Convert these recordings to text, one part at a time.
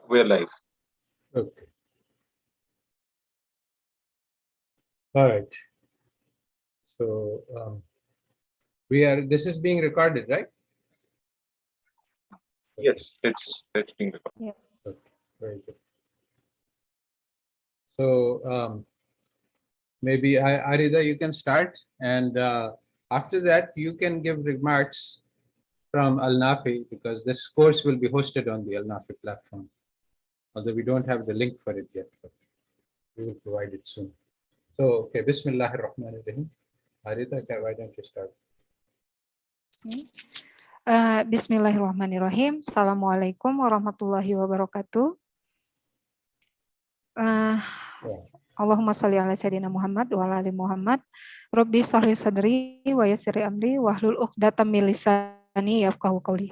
we're live. Okay. All right. So this is being recorded, right? Yes, it's being recorded. Yes. Okay. Very good. So maybe Arida, you can start, and after that you can give remarks from alnafi, because this course will be hosted on the alnafi platform, although we don't have the link for it yet, but we will provide it soon. So, okay, Bismillahir Rahmanir Rahim. Arida, why don't you start? Bismillahirrahmanirrahim. Assalamualaikum warahmatullahi wabarakatuh. Allahumma sholli ala sayyidina Muhammad wa ala ali Muhammad. Rabbi shrah li sadri wa yassir li amri wahlul 'uqdatam min lisani yafqahu qawli.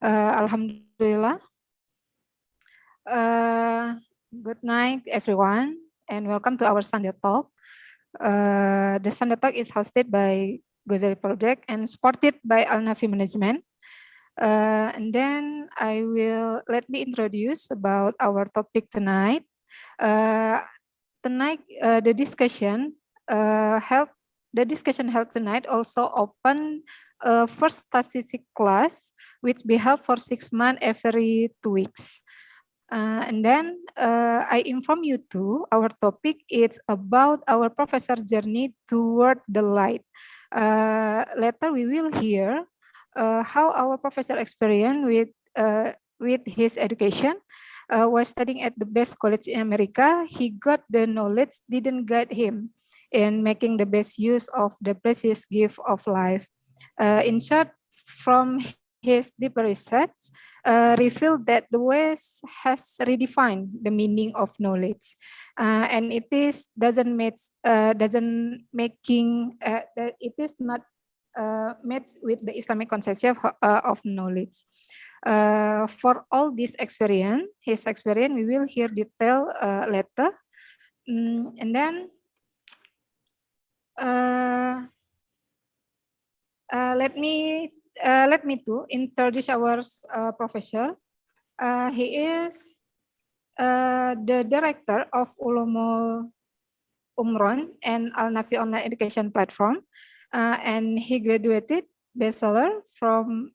Alhamdulillah. Good night everyone and welcome to our Sunday talk. The Sunday talk is hosted by Ghazali Project and supported by Alnafi Management. And then let me introduce about our topic tonight. The discussion held tonight also open first statistic class, which be held for 6 months every 2 weeks. And then I inform you too, our topic is about our professor's journey toward the light. Later we will hear how our professor experienced with his education. While studying at the best college in America, he got the knowledge didn't guide him in making the best use of the precious gift of life. In short, from his deeper research, revealed that the West has redefined the meaning of knowledge, and it is not matched with the Islamic conception of knowledge. For all this his experience, we will hear detail later. And then let me to introduce our professor. He is the director of Ulumul Umron and Al-Nafi Online Education Platform, and he graduated bachelor from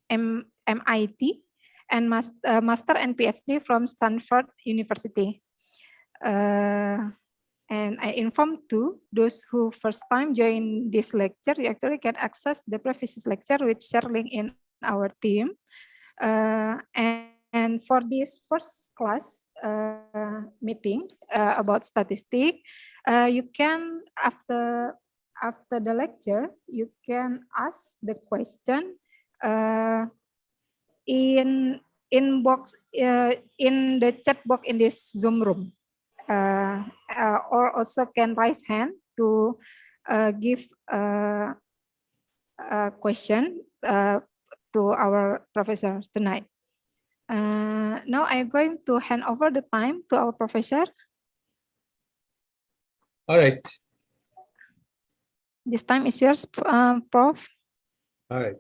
MIT and master and PhD from Stanford University. And I inform too, those who first time join this lecture, you actually can access the previous lecture with share link in our team. And for this first class meeting about statistics, you can, after the lecture, you can ask the question in the chat box in this Zoom room. Or also can raise hand to give a question to our professor tonight. Now I'm going to hand over the time to our professor. All right. This time is yours, Prof. All right.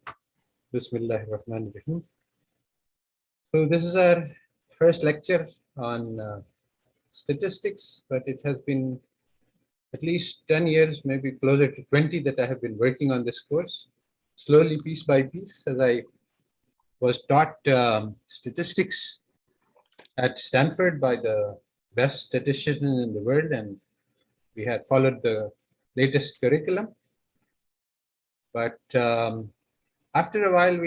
Bismillahir Rahmanir Rahim. So this is our first lecture on statistics, but it has been at least 10 years, maybe closer to 20, that I have been working on this course, slowly, piece by piece, as I was taught statistics at Stanford by the best statisticians in the world, and we had followed the latest curriculum. But after a while,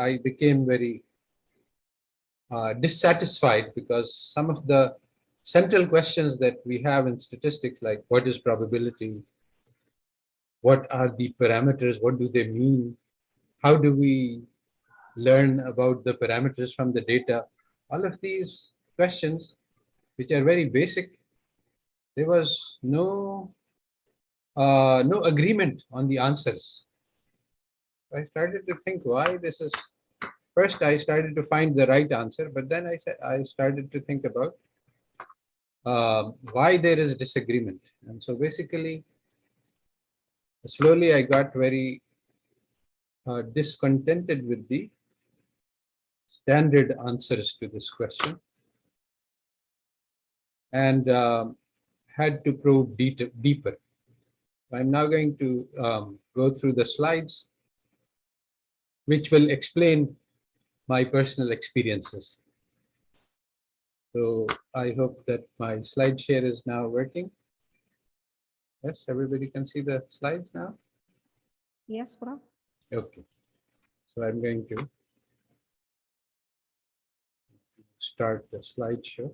I became very dissatisfied, because some of the central questions that we have in statistics, like what is probability, what are the parameters, what do they mean, how do we learn about the parameters from the data, all of these questions, which are very basic, there was no agreement on the answers. I started to think why this is. First, I started to find the right answer, but then I started to think about why there is disagreement. And so basically, slowly I got very discontented with the standard answers to this question and had to probe deeper. I'm now going to go through the slides, which will explain my personal experiences. So I hope that my slide share is now working. Yes, everybody can see the slides now? Yes, bro. Okay. So I'm going to start the slideshow.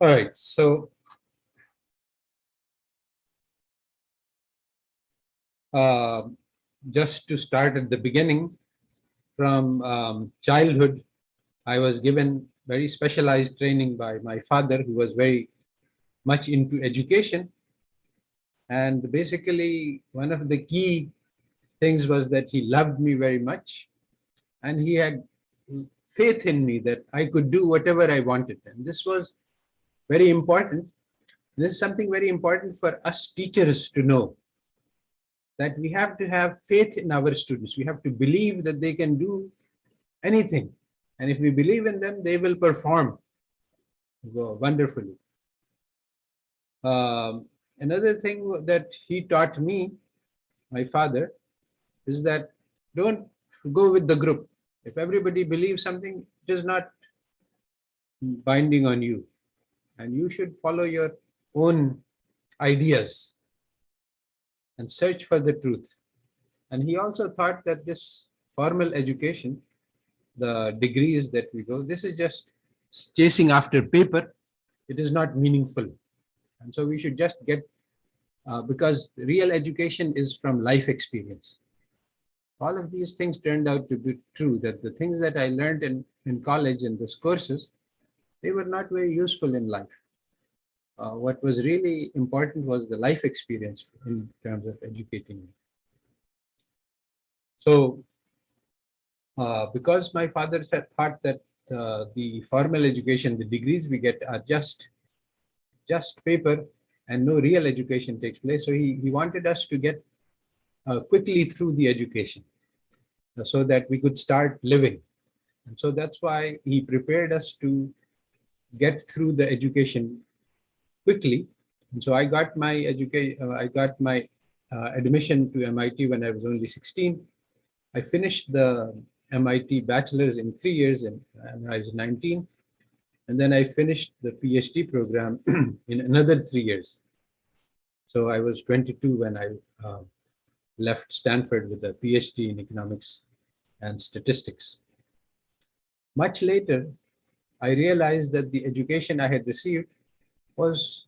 All right, so just to start at the beginning, from childhood, I was given very specialized training by my father, who was very much into education. And basically, one of the key things was that he loved me very much, and he had faith in me that I could do whatever I wanted. And this was very important. This is something very important for us teachers to know, that we have to have faith in our students. We have to believe that they can do anything. And if we believe in them, they will perform wonderfully. Another thing that he taught me, my father, is that don't go with the group. If everybody believes something, it is not binding on you. And you should follow your own ideas and search for the truth. And he also thought that this formal education, the degrees that we go, this is just chasing after paper. It is not meaningful. And so we should just get, because real education is from life experience. All of these things turned out to be true, that the things that I learned in college and those courses, they were not very useful in life. What was really important was the life experience in terms of educating me. So, because my father thought that the formal education, the degrees we get are just paper and no real education takes place, so he wanted us to get quickly through the education so that we could start living. And so that's why he prepared us to get through the education quickly. And so I got my admission to MIT when I was only 16. I finished the MIT bachelor's in 3 years when I was 19. And then I finished the PhD program in another 3 years. So I was 22 when I left Stanford with a PhD in economics and statistics. Much later, I realized that the education I had received was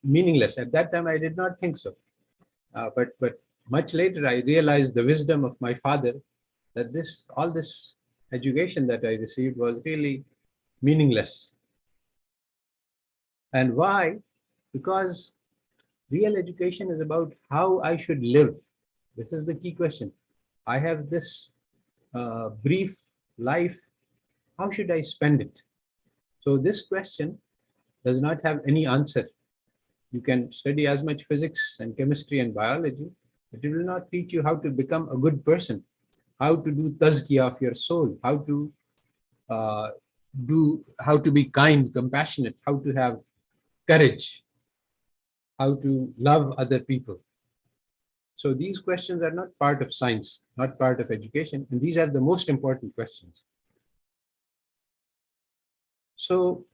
meaningless. At that time, I did not think so. But much later, I realized the wisdom of my father, that all this education that I received was really meaningless. And why? Because real education is about how I should live. This is the key question. I have this brief life. How should I spend it? So this question does not have any answer. You can study as much physics and chemistry and biology, but it will not teach you how to become a good person, how to do tazkiyah of your soul, how to be kind, compassionate, how to have courage, how to love other people. So these questions are not part of science, not part of education, and these are the most important questions. So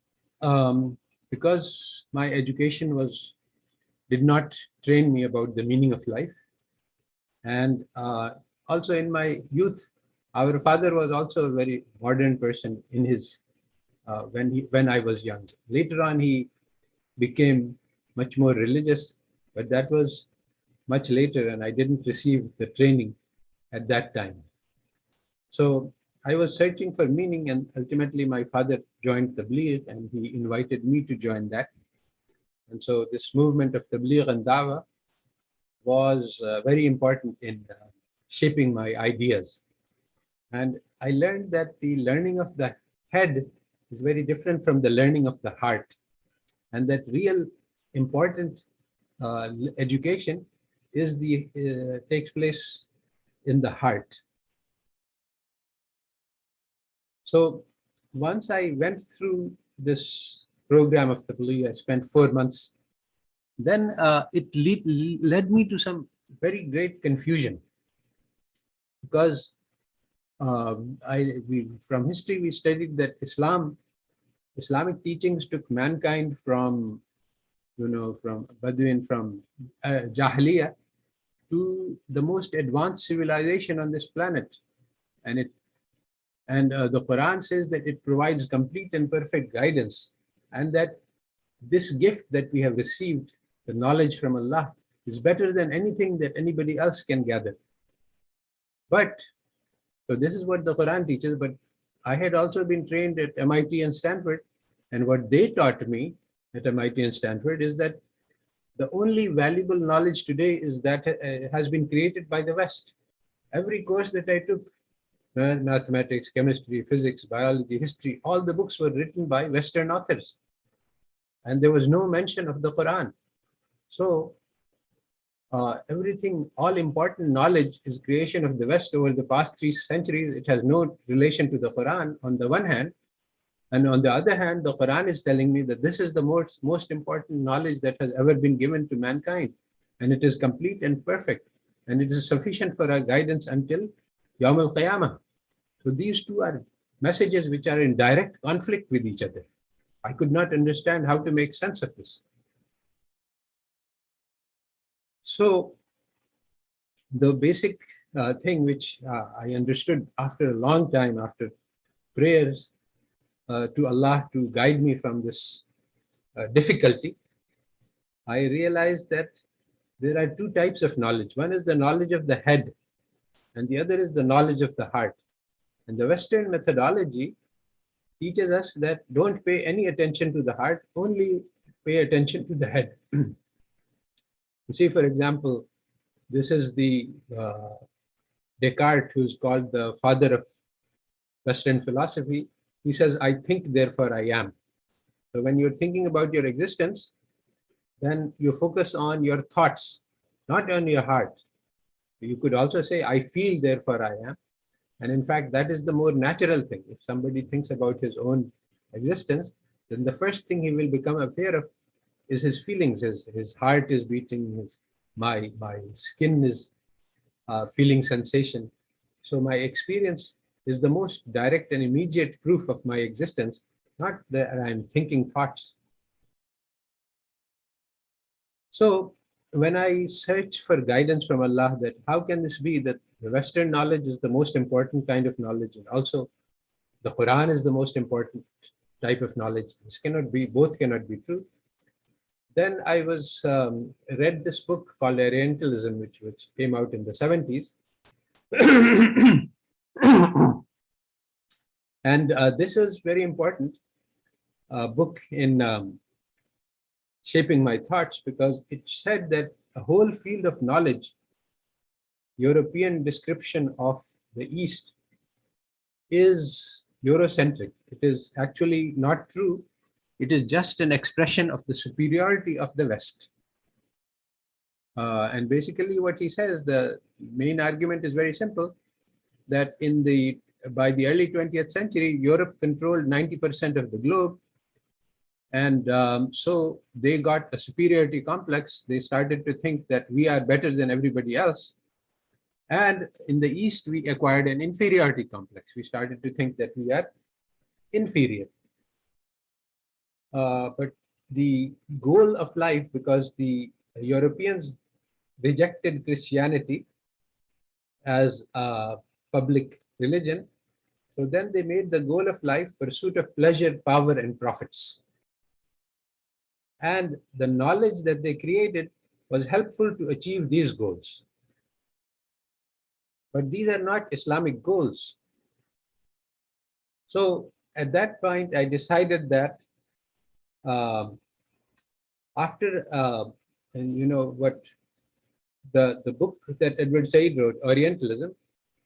because my education did not train me about the meaning of life, and also in my youth, our father was also a very modern person in his when I was young. Later on, he became much more religious, but that was much later, and I didn't receive the training at that time. So I was searching for meaning, and ultimately my father joined Tabligh, and he invited me to join that. And so this movement of Tabligh and Dawah was very important in shaping my ideas. And I learned that the learning of the head is very different from the learning of the heart, and that real important education is takes place in the heart. So once I went through this program of the Tabliğ, I spent 4 months. Then it led me to some very great confusion, because from history we studied that Islamic teachings took mankind from Bedouin, from Jahiliyyah to the most advanced civilization on this planet, and the Quran says that it provides complete and perfect guidance, and that this gift that we have received, the knowledge from Allah, is better than anything that anybody else can gather. So this is what the Quran teaches, but I had also been trained at MIT and Stanford, and what they taught me at MIT and Stanford is that the only valuable knowledge today is that has been created by the West. Every course that I took, mathematics, chemistry, physics, biology, history, all the books were written by Western authors, and there was no mention of the Quran. So everything, all important knowledge is creation of the West over the past 3 centuries. It has no relation to the Quran on the one hand, and on the other hand, the Quran is telling me that this is the most important knowledge that has ever been given to mankind, and it is complete and perfect, and it is sufficient for our guidance until Yawm al-Qiyamah. So these two are messages which are in direct conflict with each other. I could not understand how to make sense of this. So the basic thing which I understood after a long time, after prayers to Allah to guide me from this difficulty, I realized that there are 2 types of knowledge. One is the knowledge of the head, and the other is the knowledge of the heart. And the Western methodology teaches us that don't pay any attention to the heart, only pay attention to the head. You see, for example, this is the Descartes, who's called the father of Western philosophy. He says, I think, therefore I am. So when you're thinking about your existence, then you focus on your thoughts, not on your heart. You could also say, I feel, therefore I am. And in fact, that is the more natural thing. If somebody thinks about his own existence, then the first thing he will become aware of is his feelings. His heart is beating, my skin is feeling sensation. So my experience is the most direct and immediate proof of my existence, not that I'm thinking thoughts. So when I search for guidance from Allah, that how can this be that the Western knowledge is the most important kind of knowledge, and also the Quran is the most important type of knowledge. This cannot be, both cannot be true. Then I read this book called Orientalism, which came out in the 70s. And this is very important book in shaping my thoughts, because it said that a whole field of knowledge, European description of the East, is Eurocentric. It is actually not true. It is just an expression of the superiority of the West. And basically what he says, the main argument is very simple, that by the early 20th century, Europe controlled 90% of the globe. And so they got a superiority complex. They started to think that we are better than everybody else. And in the East, we acquired an inferiority complex. We started to think that we are inferior. But the goal of life, because the Europeans rejected Christianity as a public religion, so then they made the goal of life pursuit of pleasure, power, and profits. And the knowledge that they created was helpful to achieve these goals. But these are not Islamic goals. So at that point, I decided that after, and you know what, the book that Edward Said wrote, Orientalism,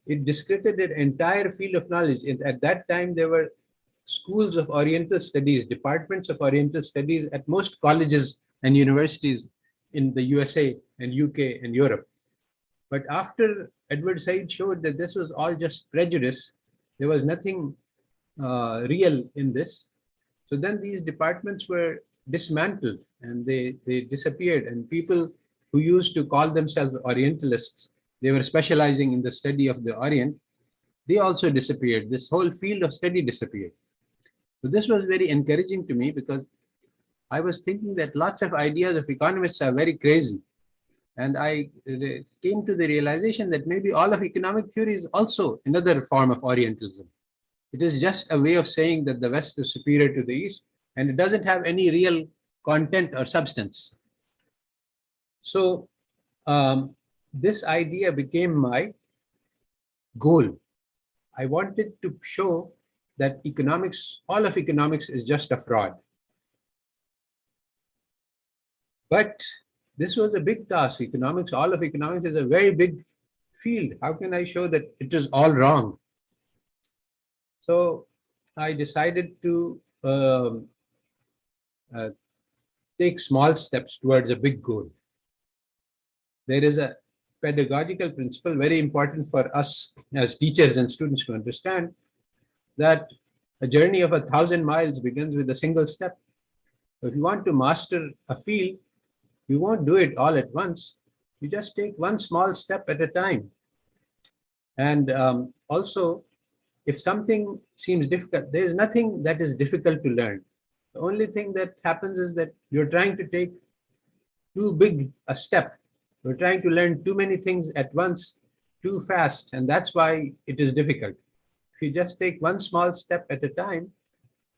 it discredited the entire field of knowledge. At that time, there were schools of Oriental studies, departments of Oriental studies at most colleges and universities in the USA and UK and Europe. But after Edward Said showed that this was all just prejudice, there was nothing real in this. So then these departments were dismantled and they disappeared, and people who used to call themselves Orientalists, they were specializing in the study of the Orient, they also disappeared. This whole field of study disappeared. So this was very encouraging to me, because I was thinking that lots of ideas of economists are very crazy. And I came to the realization that maybe all of economic theory is also another form of Orientalism. It is just a way of saying that the West is superior to the East, and it doesn't have any real content or substance. So this idea became my goal. I wanted to show that economics, all of economics, is just a fraud. But this was a big task. Economics, all of economics is a very big field. How can I show that it is all wrong? So I decided to take small steps towards a big goal. There is a pedagogical principle very important for us as teachers and students to understand, that a journey of 1,000 miles begins with a single step. So if you want to master a field, you won't do it all at once. You just take one small step at a time. And also, if something seems difficult, there is nothing that is difficult to learn. The only thing that happens is that you're trying to take too big a step. You're trying to learn too many things at once, too fast, and that's why it is difficult. If you just take one small step at a time,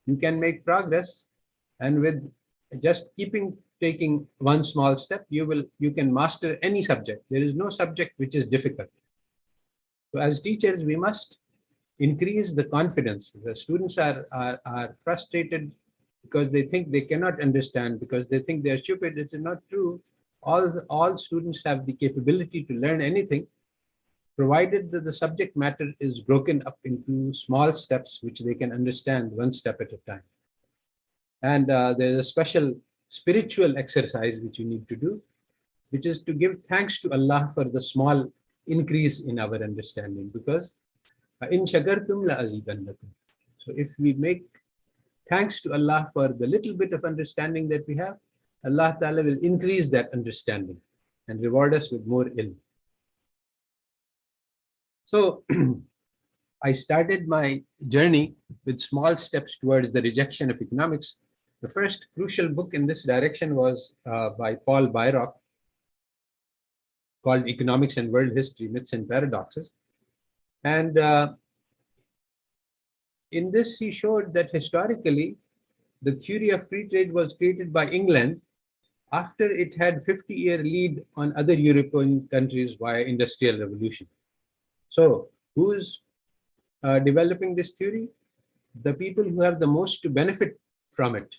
you can make progress. And with just taking one small step, you can master any subject. There is no subject which is difficult. So as teachers, we must increase the confidence. The students are frustrated because they think they cannot understand, because they think they're stupid. It is not true. All students have the capability to learn anything, provided that the subject matter is broken up into small steps which they can understand one step at a time. And there's a special spiritual exercise which you need to do, which is to give thanks to Allah for the small increase in our understanding, because in shakartum la azidannakum. So if we make thanks to Allah for the little bit of understanding that we have, Allah Ta'ala will increase that understanding and reward us with more ilm. So I started my journey with small steps towards the rejection of economics. The first crucial book in this direction was by Paul Byrock, called Economics and World History, Myths and Paradoxes. And in this, he showed that historically, the theory of free trade was created by England after it had 50-year lead on other European countries via industrial revolution. So who's developing this theory? The people who have the most to benefit from it.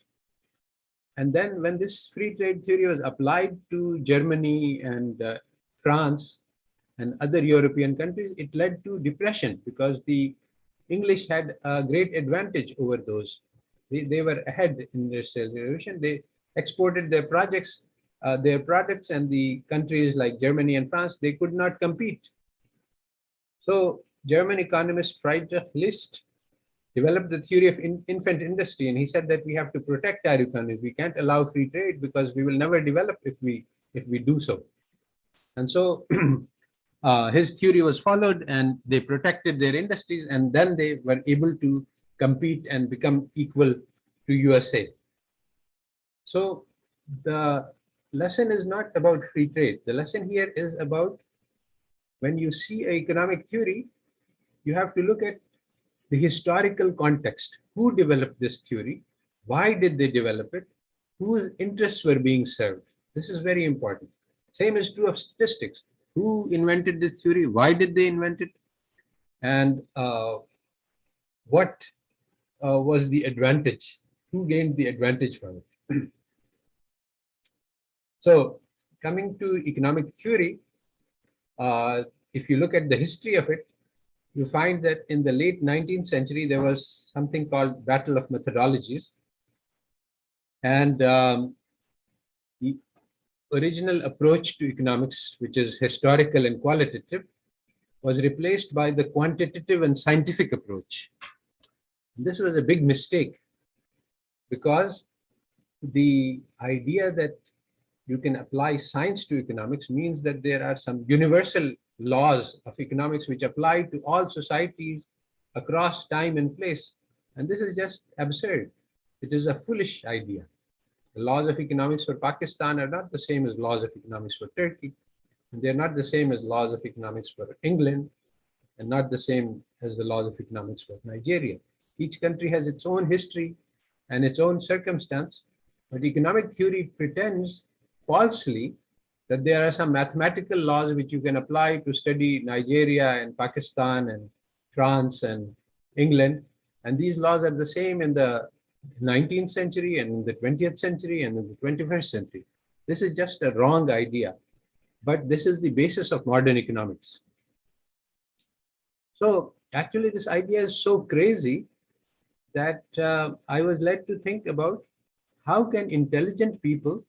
And then when this free trade theory was applied to Germany and France and other European countries, it led to depression, because the English had a great advantage over those. They were ahead in the industrial revolution. They exported their products, and the countries like Germany and France, they could not compete. So German economist Friedrich List developed the theory of infant industry, and he said that we have to protect our economy. We can't allow free trade because we will never develop if we do so. And so his theory was followed, and they protected their industries, and then they were able to compete and become equal to USA. So the lesson is not about free trade. The lesson here is about, when you see an economic theory, you have to look at the historical context. Who developed this theory? Why did they develop it? Whose interests were being served? This is very important. Same is true of statistics. Who invented this theory? Why did they invent it? And what was the advantage? Who gained the advantage from it? So coming to economic theory, if you look at the history of it, you find that in the late 19th century, there was something called Battle of Methodologies. And the original approach to economics, which is historical and qualitative, was replaced by the quantitative and scientific approach. This was a big mistake because the idea that you can apply science to economics means that there are some universal laws of economics which apply to all societies across time and place. And this is just absurd. It is a foolish idea. The laws of economics for Pakistan are not the same as laws of economics for Turkey. And they're not the same as laws of economics for England, and not the same as the laws of economics for Nigeria. Each country has its own history and its own circumstance, but economic theory pretends falsely that there are some mathematical laws which you can apply to study Nigeria and Pakistan and France and England. And these laws are the same in the 19th century and in the 20th century and in the 21st century. This is just a wrong idea, but this is the basis of modern economics. So actually this idea is so crazy that I was led to think about how can intelligent people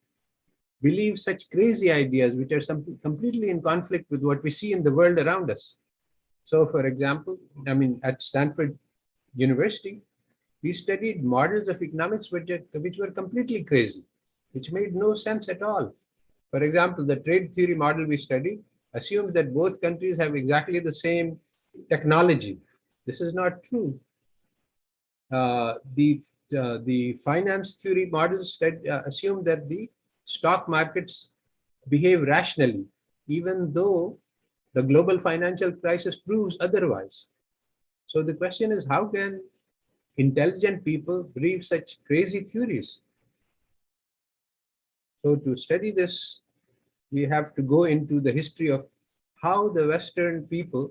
believe such crazy ideas which are completely in conflict with what we see in the world around us. So for example, at Stanford University, we studied models of economics which were completely crazy, which made no sense at all. For example, the trade theory model we studied assumes that both countries have exactly the same technology. This is not true. The finance theory models assume that the stock markets behave rationally, even though the global financial crisis proves otherwise. So the question is, how can intelligent people believe such crazy theories? So to study this, we have to go into the history of how the Western people,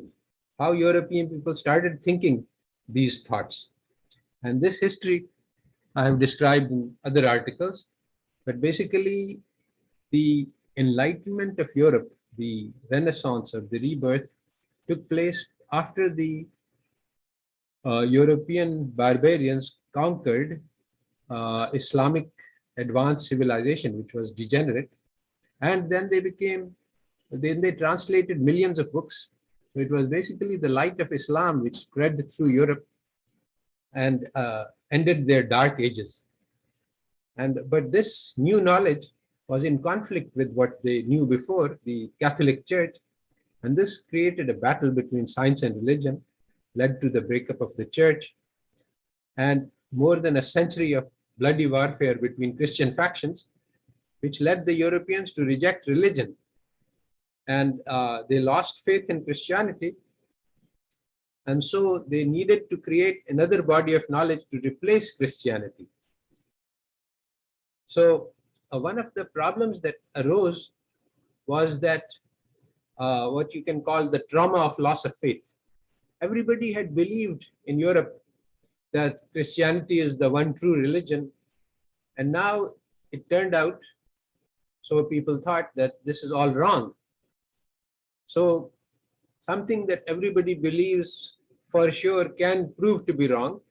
how European people started thinking these thoughts. And this history I have described in other articles, but basically the enlightenment of Europe, the Renaissance or the rebirth, took place after the European barbarians conquered Islamic advanced civilization, which was degenerate. And then they translated millions of books. So it was basically the light of Islam which spread through Europe and ended their dark ages. But this new knowledge was in conflict with what they knew before, the Catholic Church. And this created a battle between science and religion, led to the breakup of the church, and more than a century of bloody warfare between Christian factions, which led the Europeans to reject religion. And they lost faith in Christianity. And so they needed to create another body of knowledge to replace Christianity. So one of the problems that arose was that what you can call the trauma of loss of faith. Everybody had believed in Europe that Christianity is the one true religion. And now it turned out, so people thought that this is all wrong. So something that everybody believes for sure can prove to be wrong.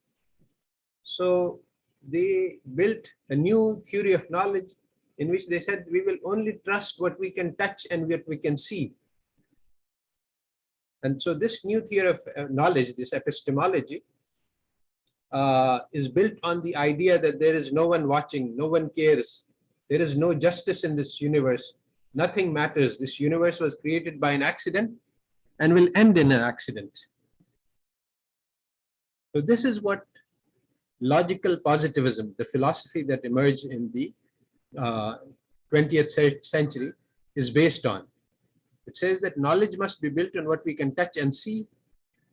So they built a new theory of knowledge in which they said we will only trust what we can touch and what we can see. And so this new theory of knowledge, this epistemology, is built on the idea that there is no one watching, no one cares. There is no justice in this universe. Nothing matters. This universe was created by an accident and will end in an accident. So this is what logical positivism, the philosophy that emerged in the 20th century, is based on. It says that knowledge must be built on what we can touch and see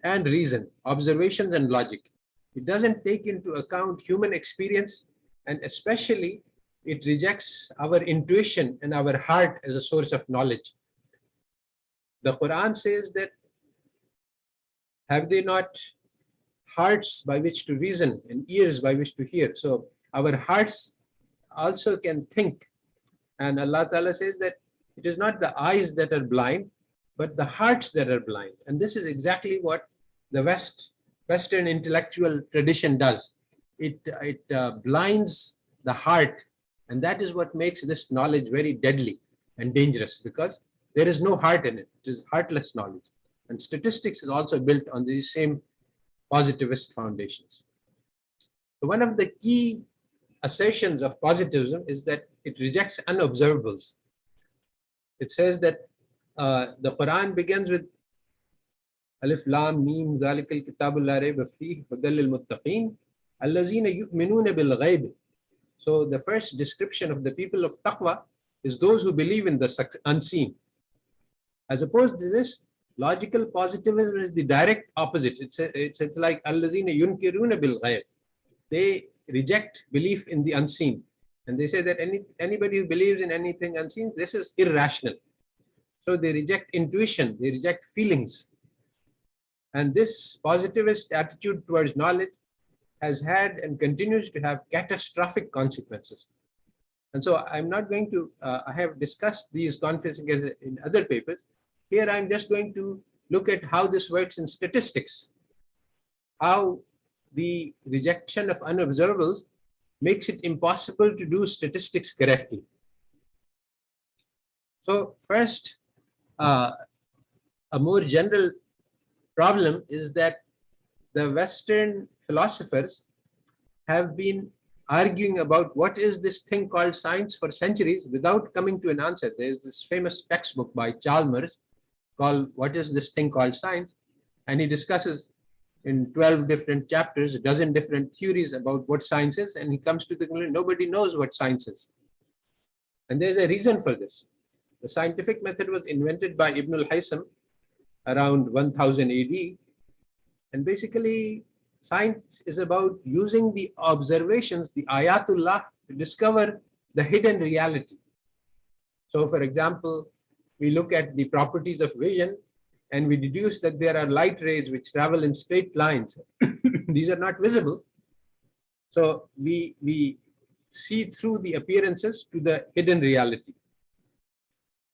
and reason, observations and logic. It doesn't take into account human experience, and especially it rejects our intuition and our heart as a source of knowledge. The Quran says that, have they not hearts by which to reason and ears by which to hear? So our hearts also can think. And Allah Ta'ala says that it is not the eyes that are blind, but the hearts that are blind. And this is exactly what the Western intellectual tradition does. It blinds the heart, and that is what makes this knowledge very deadly and dangerous, because there is no heart in it. It is heartless knowledge. And statistics is also built on these same positivist foundations. So one of the key assertions of positivism is that it rejects unobservables. It says that the Quran begins with Alif Lam Mim Zalikal Kitabul La Rayba Fihi Hudal lil Muttaqin Allazina Yu'minuna bil Ghaib. So the first description of the people of Taqwa is those who believe in the unseen. As opposed to this, logical positivism is the direct opposite. It's like Allazina Yunkiruna bil Ghaib. They reject belief in the unseen. And they say that anybody who believes in anything unseen, this is irrational. So they reject intuition, they reject feelings. And this positivist attitude towards knowledge has had and continues to have catastrophic consequences. And so I'm not going to, I have discussed these consequences in other papers. Here I'm just going to look at how this works in statistics, how the rejection of unobservables makes it impossible to do statistics correctly. So first, a more general problem is that the Western philosophers have been arguing about what is this thing called science for centuries without coming to an answer. There's this famous textbook by Chalmers called What is this thing called science? And he discusses in 12 different chapters, a dozen different theories about what science is, and he comes to the conclusion nobody knows what science is. And there's a reason for this. The scientific method was invented by Ibn al-Haytham around 1000 AD. And basically, science is about using the observations, the ayatullah, to discover the hidden reality. So for example, we look at the properties of vision and we deduce that there are light rays which travel in straight lines. These are not visible. So we see through the appearances to the hidden reality.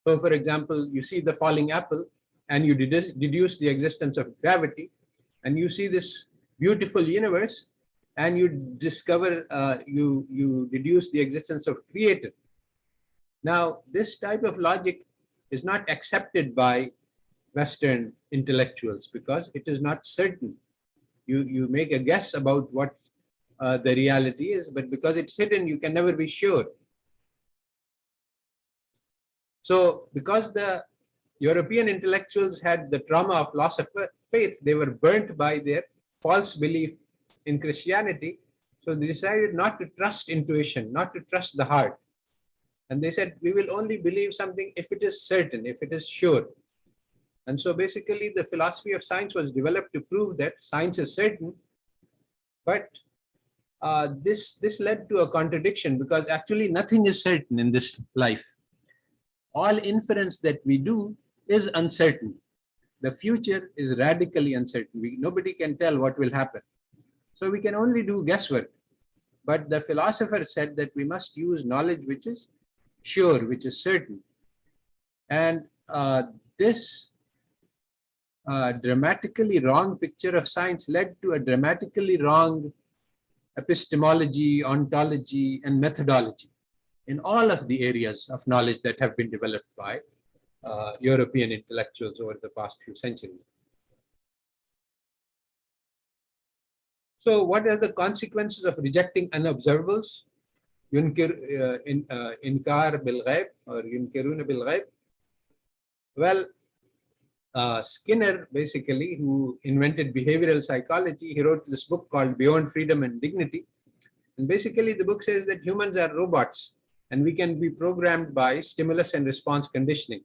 So for example, you see the falling apple and you deduce the existence of gravity, and you see this beautiful universe and you discover, you deduce the existence of creator. Now, this type of logic is not accepted by Western intellectuals because it is not certain. You make a guess about what the reality is, but because it's hidden, you can never be sure. So because the European intellectuals had the trauma of loss of faith, they were burnt by their false belief in Christianity. So they decided not to trust intuition, not to trust the heart. And they said, we will only believe something if it is certain, if it is sure. And so basically the philosophy of science was developed to prove that science is certain. But this led to a contradiction because actually nothing is certain in this life. All inference that we do is uncertain. The future is radically uncertain. Nobody can tell what will happen. So we can only do guesswork. But the philosopher said that we must use knowledge which is sure, which is certain. And this dramatically wrong picture of science led to a dramatically wrong epistemology, ontology, and methodology in all of the areas of knowledge that have been developed by European intellectuals over the past few centuries. So what are the consequences of rejecting unobservables? Inkar bil ghaib or yunkiruna bil ghaib. Well, Skinner, basically, who invented behavioral psychology, he wrote this book called Beyond Freedom and Dignity. And basically the book says that humans are robots and we can be programmed by stimulus and response conditioning.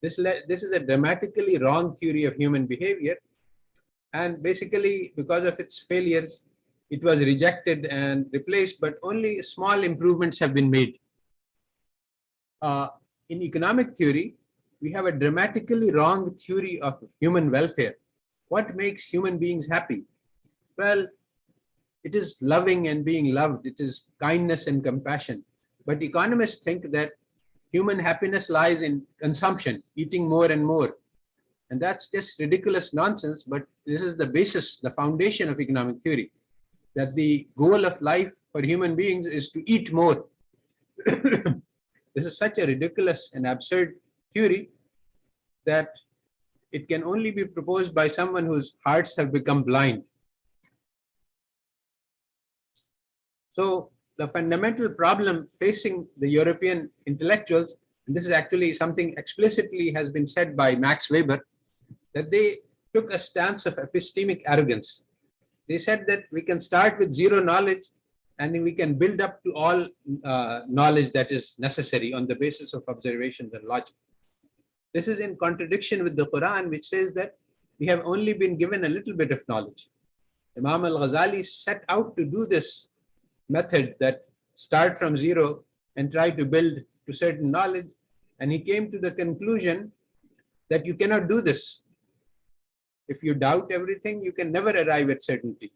This is a dramatically wrong theory of human behavior. And basically, because of its failures, it was rejected and replaced, but only small improvements have been made. In economic theory, we have a dramatically wrong theory of human welfare. What makes human beings happy? Well, it is loving and being loved. It is kindness and compassion. But economists think that human happiness lies in consumption, eating more and more. And that's just ridiculous nonsense, but this is the basis, the foundation of economic theory, that the goal of life for human beings is to eat more. This is such a ridiculous and absurd theory that it can only be proposed by someone whose hearts have become blind. So the fundamental problem facing the European intellectuals, and this is actually something explicitly has been said by Max Weber, that they took a stance of epistemic arrogance. They said that we can start with zero knowledge and we can build up to all knowledge that is necessary on the basis of observations and logic. This is in contradiction with the Quran, which says that we have only been given a little bit of knowledge. Imam al-Ghazali set out to do this method, that start from zero and try to build to certain knowledge. And he came to the conclusion that you cannot do this. If you doubt everything, you can never arrive at certainty.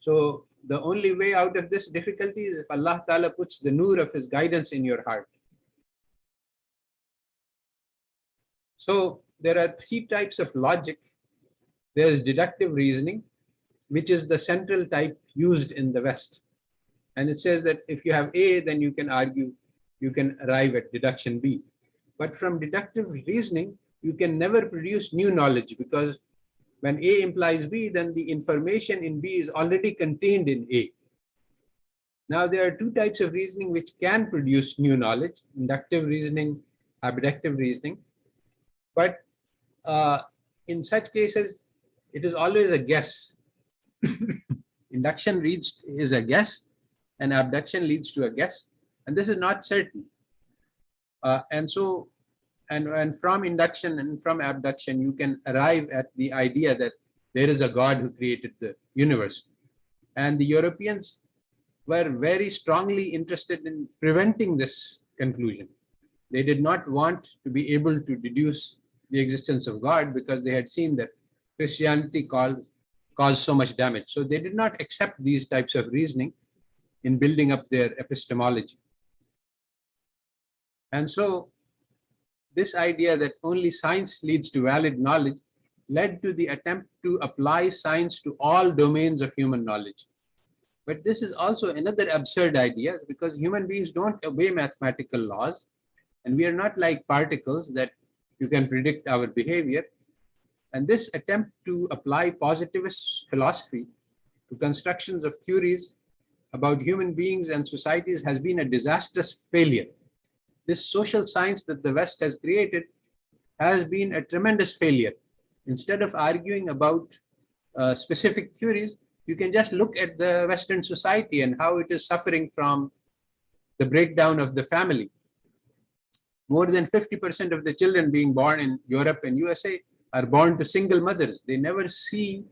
So the only way out of this difficulty is if Allah Ta'ala puts the nur of His guidance in your heart. So there are three types of logic. There is deductive reasoning, which is the central type used in the West. And it says that if you have A, then you can argue, you can arrive at deduction B. But from deductive reasoning, you can never produce new knowledge, because when A implies B, then the information in B is already contained in A. Now, there are two types of reasoning which can produce new knowledge: inductive reasoning, abductive reasoning. But in such cases, it is always a guess. Induction is a guess, and abduction leads to a guess, and this is not certain. And from induction and from abduction, you can arrive at the idea that there is a God who created the universe. And the Europeans were very strongly interested in preventing this conclusion. They did not want to be able to deduce the existence of God, because they had seen that Christianity caused so much damage. So they did not accept these types of reasoning in building up their epistemology. And so this idea that only science leads to valid knowledge led to the attempt to apply science to all domains of human knowledge. But this is also another absurd idea, because human beings don't obey mathematical laws, and we are not like particles that you can predict our behavior. And this attempt to apply positivist philosophy to constructions of theories about human beings and societies has been a disastrous failure. This social science that the West has created has been a tremendous failure. Instead of arguing about specific theories, you can just look at the Western society and how it is suffering from the breakdown of the family. More than 50% of the children being born in Europe and USA are born to single mothers. They never see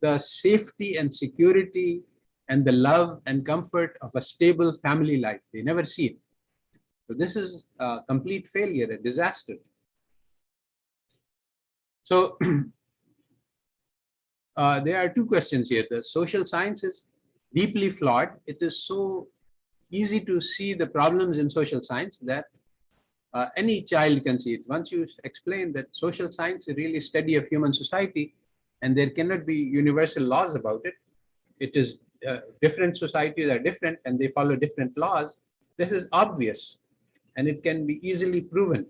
the safety and security and the love and comfort of a stable family life. They never see it. So this is a complete failure, a disaster. So there are two questions here. The social science is deeply flawed. It is so easy to see the problems in social science that any child can see it. Once you explain that social science is really study of human society and there cannot be universal laws about it, it is different societies are different and they follow different laws. This is obvious and it can be easily proven.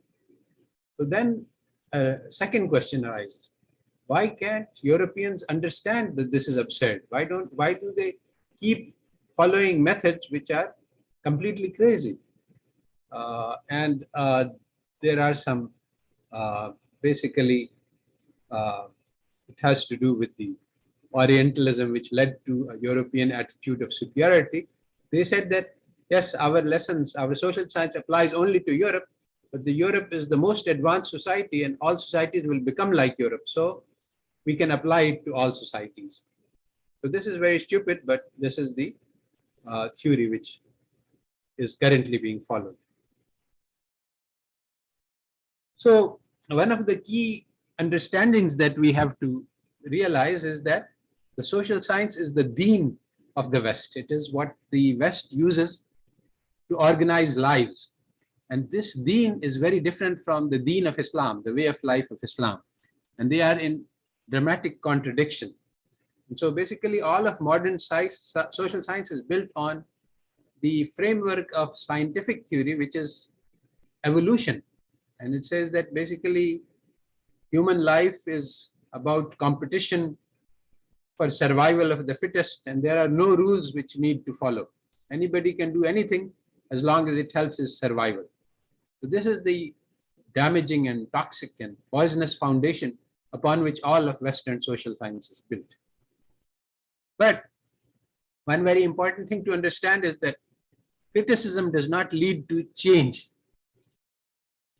So then a second question arises. Why can't Europeans understand that this is absurd? Why do they keep following methods which are completely crazy? There are some basically it has to do with the Orientalism, which led to a European attitude of superiority. They said that yes, our lessons, our social science applies only to Europe, but the Europe is the most advanced society and all societies will become like Europe. So we can apply it to all societies. So this is very stupid, but this is the theory which is currently being followed. So one of the key understandings that we have to realize is that the social science is the deen of the West. It is what the West uses to organize lives. And this deen is very different from the deen of Islam, the way of life of Islam. and they are in dramatic contradiction. And so basically all of modern social science is built on the framework of scientific theory, which is evolution. And it says that basically human life is about competition for survival of the fittest, and there are no rules which need to follow. Anybody can do anything as long as it helps his survival. So this is the damaging and toxic and poisonous foundation upon which all of Western social science is built. But one very important thing to understand is that criticism does not lead to change.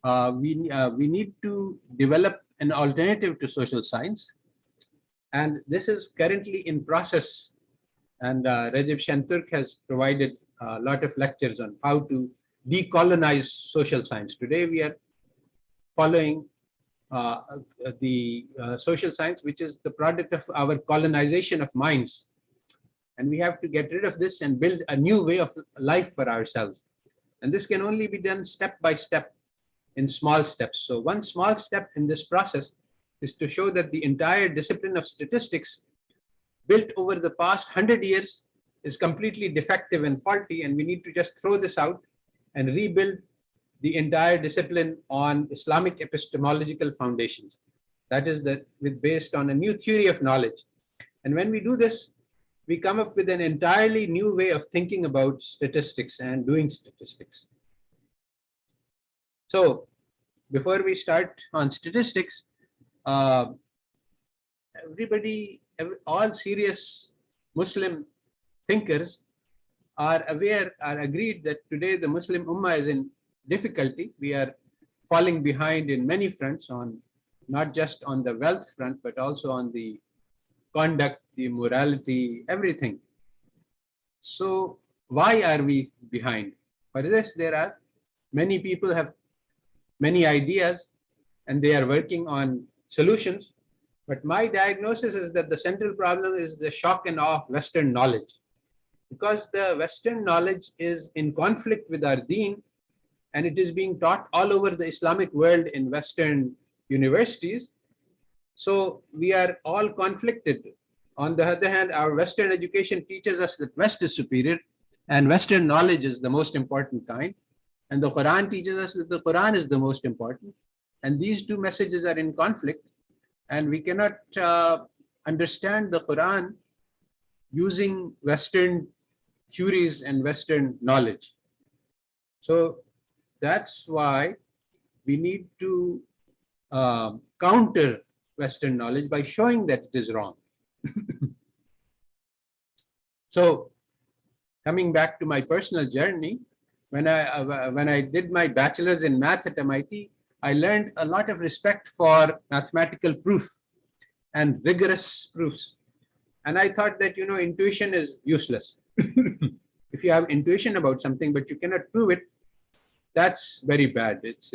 We need to develop an alternative to social science, and this is currently in process. And Recep Şenturk has provided a lot of lectures on how to decolonize social science. Today we are following the social science, which is the product of our colonization of minds. And we have to get rid of this and build a new way of life for ourselves. And this can only be done step by step in small steps. So one small step in this process is to show that the entire discipline of statistics built over the past 100 years is completely defective and faulty, and we need to just throw this out and rebuild the entire discipline on Islamic epistemological foundations. That is based on a new theory of knowledge. And when we do this, we come up with an entirely new way of thinking about statistics and doing statistics. So before we start on statistics, all serious Muslim thinkers are agreed that today the Muslim Ummah is in difficulty. We are falling behind in many fronts, on not just on the wealth front, but also on the conduct, the morality, everything. So why are we behind? For this, there are many people have many ideas and they are working on solutions. But my diagnosis is that the central problem is the shock and awe of Western knowledge. Because the Western knowledge is in conflict with our deen, and it is being taught all over the Islamic world in Western universities. So we are all conflicted. On the other hand, our Western education teaches us that West is superior and Western knowledge is the most important kind. And the Quran teaches us that the Quran is the most important. And these two messages are in conflict. And we cannot understand the Quran using Western theories and Western knowledge. So that's why we need to counter Western knowledge by showing that it is wrong. So coming back to my personal journey, when I did my bachelor's in math at MIT, I learned a lot of respect for mathematical proof and rigorous proofs. And I thought that, intuition is useless. If you have intuition about something, but you cannot prove it, that's very bad. It's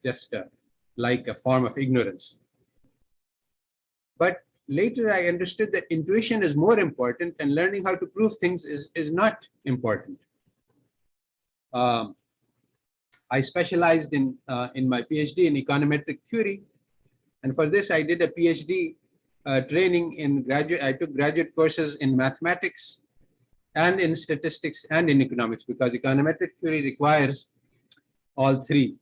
just like a form of ignorance. But later I understood that intuition is more important and learning how to prove things is not important. I specialized in my PhD in econometric theory. And for this, I did a PhD training in I took graduate courses in mathematics and in statistics and in economics, because econometric theory requires all three.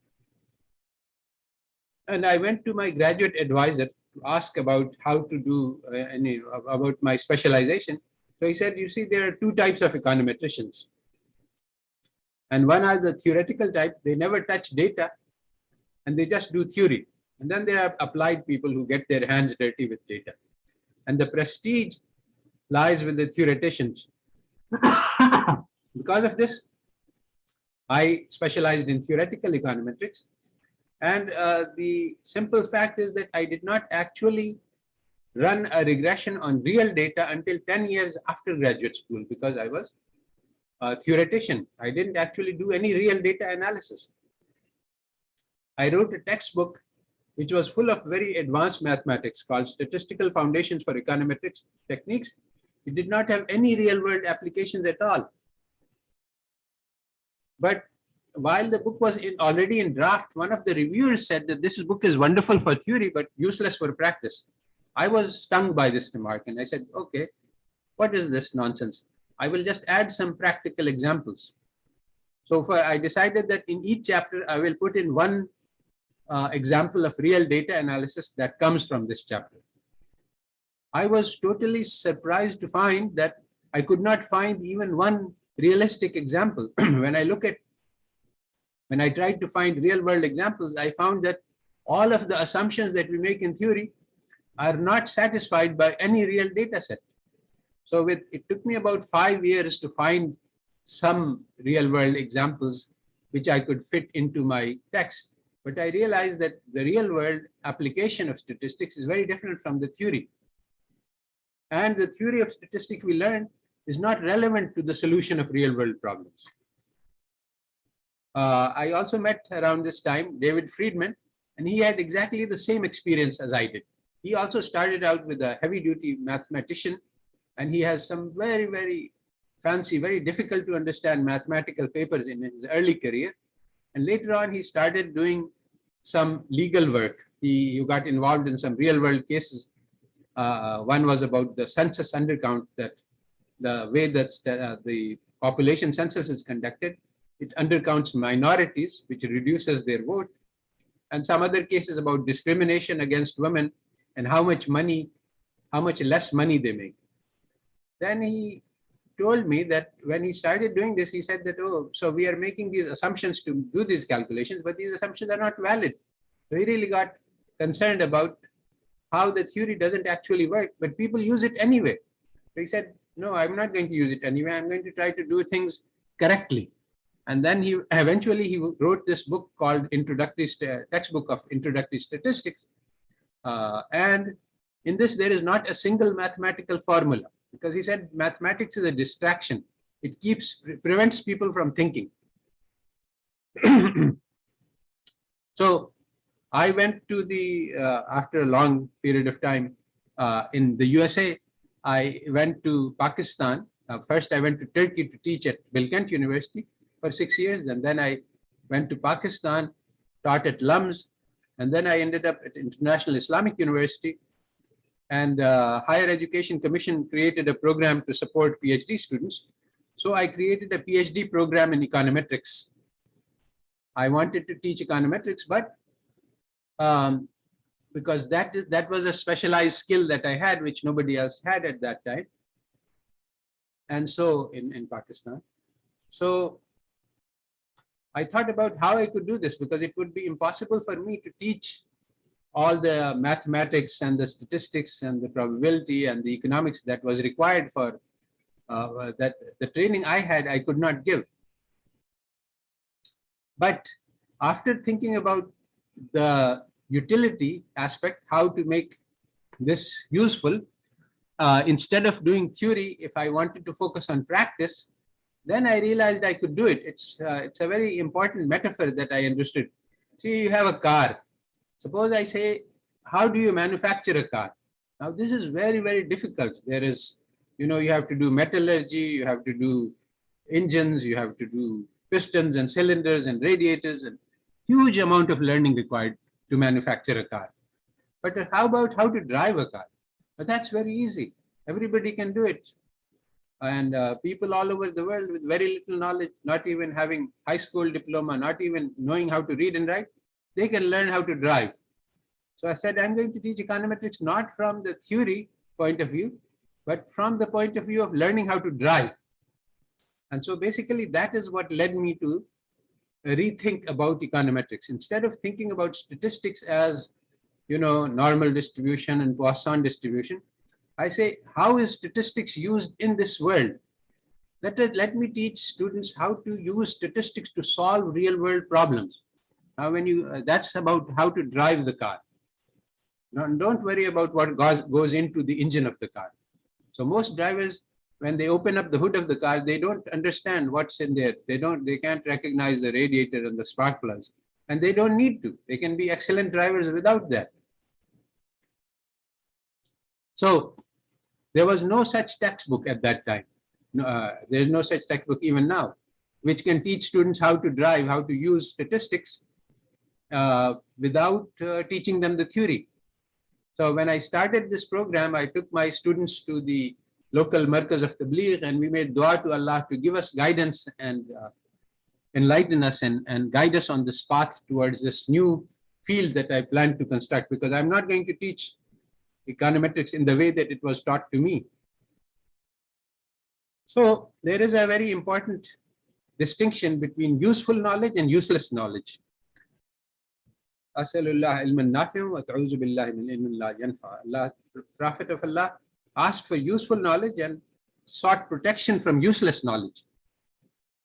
And I went to my graduate advisor to ask about how to do about my specialization. So he said, you see, there are two types of econometricians. And one are the theoretical type, they never touch data and they just do theory. And then there are applied people who get their hands dirty with data. And the prestige lies with the theoreticians. Because of this, I specialized in theoretical econometrics. And the simple fact is that I did not actually run a regression on real data until 10 years after graduate school, because I was a theoretician. I didn't actually do any real data analysis. I wrote a textbook which was full of very advanced mathematics called Statistical Foundations for Econometrics Techniques. It did not have any real world applications at all. But while the book was already in draft, one of the reviewers said that this book is wonderful for theory, but useless for practice. I was stung by this remark, and I said, okay, what is this nonsense? I will just add some practical examples. So I decided that in each chapter, I will put in one example of real data analysis that comes from this chapter. I was totally surprised to find that I could not find even one realistic example. When I tried to find real world examples, I found that all of the assumptions that we make in theory are not satisfied by any real data set. So it took me about 5 years to find some real world examples which I could fit into my text. But I realized that the real world application of statistics is very different from the theory. And the theory of statistics we learned is not relevant to the solution of real world problems. I also met around this time David Friedman, and he had exactly the same experience as I did. He also started out with a heavy duty mathematician, and he has some very, very fancy, very difficult to understand mathematical papers in his early career. And later on, he started doing some legal work. He got involved in some real world cases. One was about the census undercount, that the way that the population census is conducted, it undercounts minorities, which reduces their vote. And some other cases about discrimination against women and how much less money they make. Then he told me that when he started doing this, he said that, oh, so we are making these assumptions to do these calculations, but these assumptions are not valid. So he really got concerned about how the theory doesn't actually work, but people use it anyway. So he said, no, I'm not going to use it anyway. I'm going to try to do things correctly. And then he wrote this book called Textbook of Introductory Statistics. And in this, there is not a single mathematical formula, because he said mathematics is a distraction. It prevents people from thinking. So I went to after a long period of time in the USA, I went to Pakistan. First, I went to Turkey to teach at Bilkent University for 6 years. And then I went to Pakistan, taught at LUMS. And then I ended up at International Islamic University. And Higher Education Commission created a program to support PhD students. So I created a PhD program in econometrics. I wanted to teach econometrics, but because that was a specialized skill that I had, which nobody else had at that time. And so in Pakistan. So I thought about how I could do this, because it would be impossible for me to teach all the mathematics and the statistics and the probability and the economics that was required for that the training I had, I could not give. But after thinking about the utility aspect, how to make this useful, instead of doing theory, if I wanted to focus on practice, then I realized I could do it. It's a very important metaphor that I understood. See, you have a car. Suppose I say, how do you manufacture a car? Now, this is very, very difficult. There is, you have to do metallurgy, you have to do engines, you have to do pistons and cylinders and radiators, and huge amount of learning required to manufacture a car. But how about how to drive a car? But that's very easy. Everybody can do it. And people all over the world with very little knowledge, not even having high school diploma, not even knowing how to read and write, they can learn how to drive. So I said, I'm going to teach econometrics not from the theory point of view, but from the point of view of learning how to drive. And so basically that is what led me to rethink about econometrics. Instead of thinking about statistics as, normal distribution and Poisson distribution, I say, how is statistics used in this world? Let me teach students how to use statistics to solve real world problems. Now, that's about how to drive the car. Now, don't worry about what goes into the engine of the car. So most drivers, when they open up the hood of the car, they don't understand what's in there. They can't recognize the radiator and the spark plugs, and they don't need to. They can be excellent drivers without that. So there was no such textbook at that time. There's no such textbook even now. which can teach students how to drive, how to use statistics without teaching them the theory. So when I started this program, I took my students to the local Markaz of Tabligh, and we made dua to Allah to give us guidance and enlighten us and guide us on this path towards this new field that I plan to construct, because I'm not going to teach econometrics in the way that it was taught to me. So there is a very important distinction between useful knowledge and useless knowledge. Allah, Prophet of Allah asked for useful knowledge and sought protection from useless knowledge.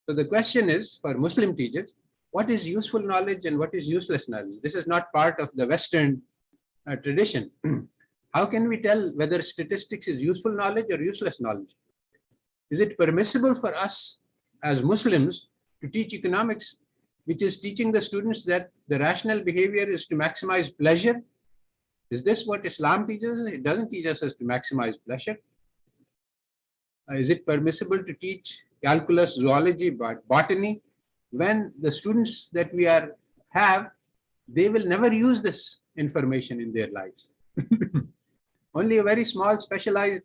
So the question is, for Muslim teachers, what is useful knowledge and what is useless knowledge? This is not part of the Western tradition. How can we tell whether statistics is useful knowledge or useless knowledge? Is it permissible for us as Muslims to teach economics, which is teaching the students that the rational behavior is to maximize pleasure? Is this what Islam teaches us? It doesn't teach us to maximize pleasure. Is it permissible to teach calculus, zoology, botany, when the students that we have, they will never use this information in their lives? Only a very small specialized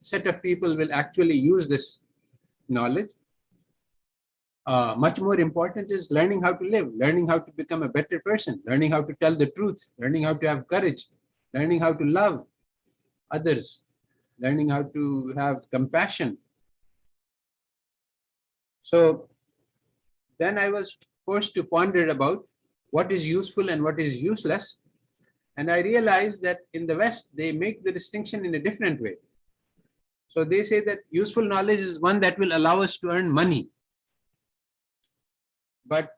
set of people will actually use this knowledge. Much more important is learning how to live, learning how to become a better person, learning how to tell the truth, learning how to have courage, learning how to love others, learning how to have compassion. So then I was forced to ponder about what is useful and what is useless. And I realized that in the West, they make the distinction in a different way. So they say that useful knowledge is one that will allow us to earn money. But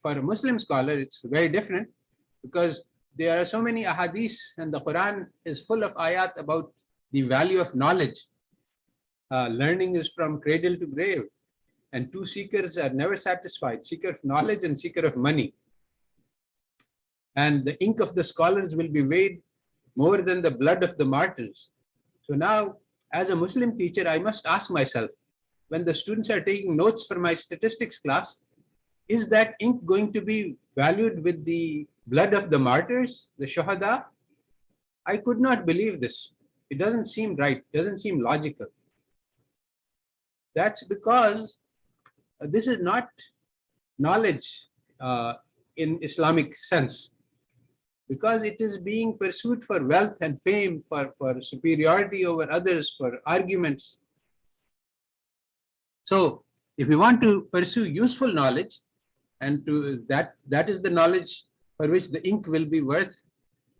for a Muslim scholar, it's very different, because there are so many Ahadeeth, and the Quran is full of ayat about the value of knowledge. Learning is from cradle to grave, and two seekers are never satisfied, seeker of knowledge and seeker of money. And the ink of the scholars will be weighed more than the blood of the martyrs. So now, as a Muslim teacher, I must ask myself, when the students are taking notes for my statistics class, is that ink going to be valued with the blood of the martyrs, the shuhada? I could not believe this. It doesn't seem right, it doesn't seem logical. That's because this is not knowledge in Islamic sense, because it is being pursued for wealth and fame, for superiority over others, for arguments. So if we want to pursue useful knowledge, and that is the knowledge for which the ink will be worth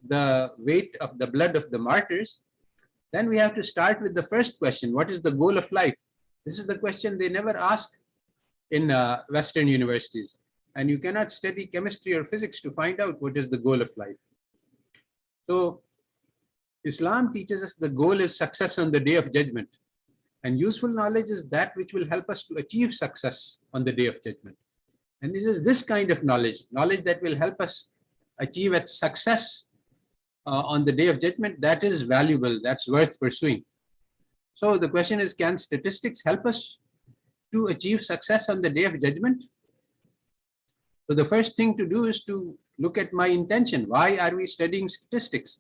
the weight of the blood of the martyrs, then we have to start with the first question: what is the goal of life? This is the question they never ask in Western universities. And you cannot study chemistry or physics to find out what is the goal of life. So Islam teaches us the goal is success on the day of judgment. And useful knowledge is that which will help us to achieve success on the day of judgment. And it is this kind of knowledge that will help us achieve its success on the day of judgment, that is valuable, that's worth pursuing. So the question is, can statistics help us to achieve success on the day of judgment? So the first thing to do is to look at my intention. Why are we studying statistics?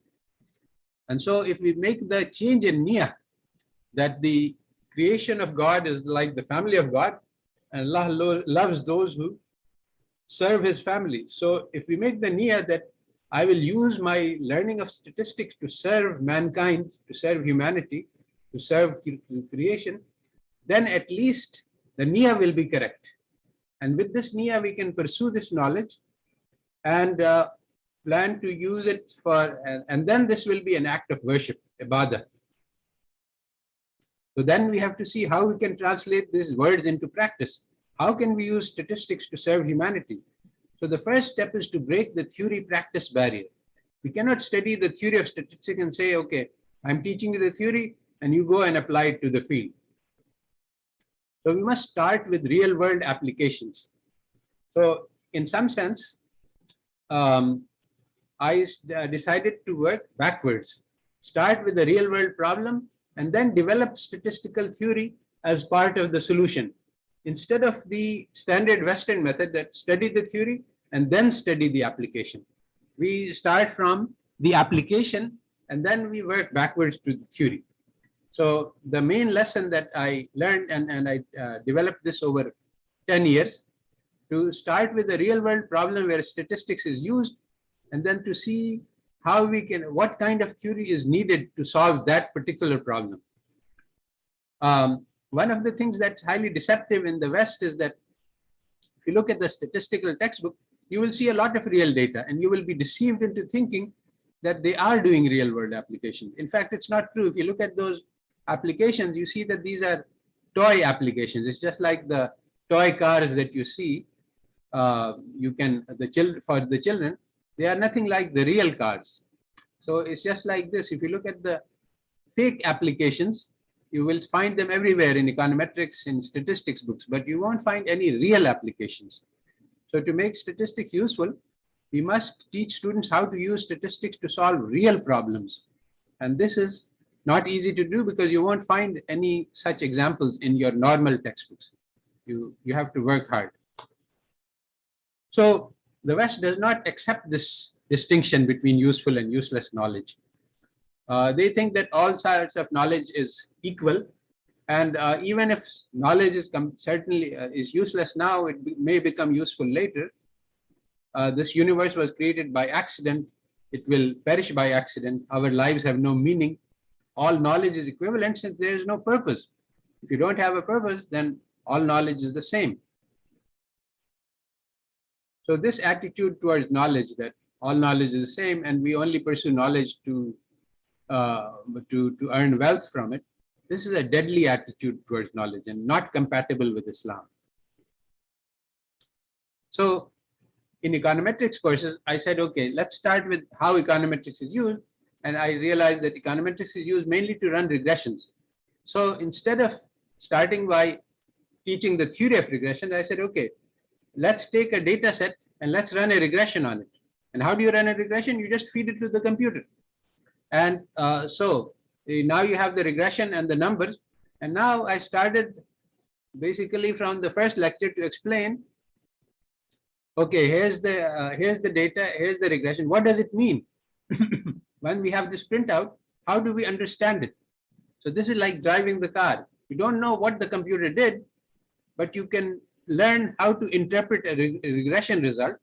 And so if we make the change in niyyah, that the creation of God is like the family of God, and Allah loves those who serve his family. So if we make the niyyah that I will use my learning of statistics to serve mankind, to serve humanity, to serve creation, then at least the niyyah will be correct. And with this niyyah, we can pursue this knowledge and plan to use it for, and then this will be an act of worship, ibadah. So then we have to see how we can translate these words into practice. How can we use statistics to serve humanity? So the first step is to break the theory-practice barrier. We cannot study the theory of statistics and say, okay, I'm teaching you the theory and you go and apply it to the field. So we must start with real-world applications. So in some sense, I decided to work backwards. Start with a real-world problem and then develop statistical theory as part of the solution. instead of the standard Western method that study the theory and then study the application. We start from the application and then we work backwards to the theory. So the main lesson that I learned, and I developed this over 10 years, to start with a real world problem where statistics is used, and then to see how we can, what kind of theory is needed to solve that particular problem. One of the things that's highly deceptive in the West is that if you look at the statistical textbook, you will see a lot of real data and you will be deceived into thinking that they are doing real world applications. In fact, it's not true. If you look at those applications, you see that these are toy applications. It's just like the toy cars that you see. For the children, they are nothing like the real cars. So it's just like this. If you look at the fake applications, you will find them everywhere in econometrics, in statistics books, but you won't find any real applications. So to make statistics useful, we must teach students how to use statistics to solve real problems. And this is not easy to do because you won't find any such examples in your normal textbooks. You have to work hard. So the West does not accept this distinction between useful and useless knowledge. They think that all sorts of knowledge is equal, and even if knowledge is certainly is useless now, it may become useful later. This universe was created by accident. It will perish by accident. Our lives have no meaning. All knowledge is equivalent since there is no purpose. If you don't have a purpose, then all knowledge is the same. So this attitude towards knowledge, that all knowledge is the same and we only pursue knowledge to earn wealth from it, this is a deadly attitude towards knowledge and not compatible with Islam. So in econometrics courses, I said, okay, let's start with how econometrics is used. And I realized that econometrics is used mainly to run regressions. So instead of starting by teaching the theory of regression, I said, okay, let's take a data set and let's run a regression on it. And how do you run a regression? You just feed it to the computer. And so now you have the regression and the numbers. And now I started basically from the first lecture to explain, okay, here's the data, here's the regression. What does it mean? When we have this printout, how do we understand it? So this is like driving the car. You don't know what the computer did, but you can learn how to interpret a regression result.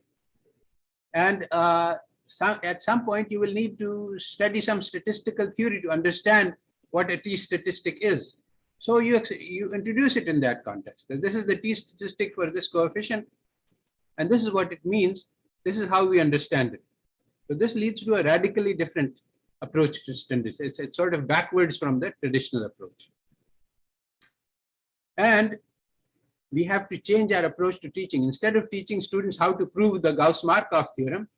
And at some point, you will need to study some statistical theory to understand what a t-statistic is. So you introduce it in that context. This is the t-statistic for this coefficient, and this is what it means. This is how we understand it. So this leads to a radically different approach to statistics. It's sort of backwards from the traditional approach. And we have to change our approach to teaching. Instead of teaching students how to prove the Gauss-Markov theorem,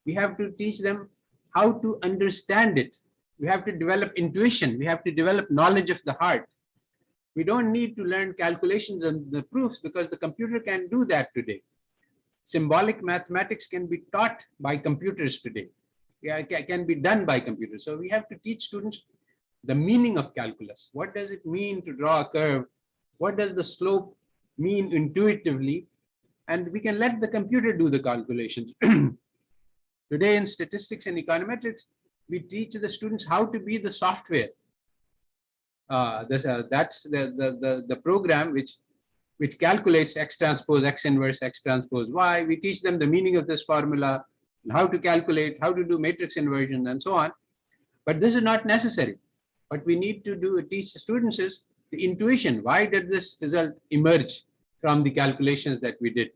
we have to teach them how to understand it. We have to develop intuition. We have to develop knowledge of the heart. We don't need to learn calculations and the proofs because the computer can do that today. Symbolic mathematics can be taught by computers today. It can be done by computers. So we have to teach students the meaning of calculus. What does it mean to draw a curve? What does the slope mean intuitively? And we can let the computer do the calculations. Today in statistics and econometrics, we teach the students how to be the software. That's the program which calculates x transpose x inverse x transpose y. We teach them the meaning of this formula, and how to calculate, how to do matrix inversion, and so on. But this is not necessary. What we need to teach the students is the intuition. Why did this result emerge from the calculations that we did?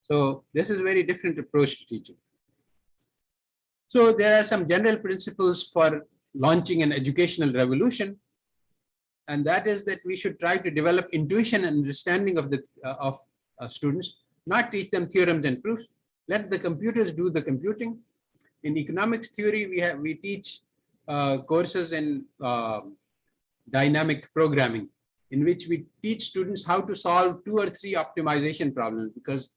So this is a very different approach to teaching. So there are some general principles for launching an educational revolution. And that is that we should try to develop intuition and understanding of students, not teach them theorems and proofs. Let the computers do the computing. In economics theory, we teach courses in dynamic programming, in which we teach students how to solve 2 or 3 optimization problems, because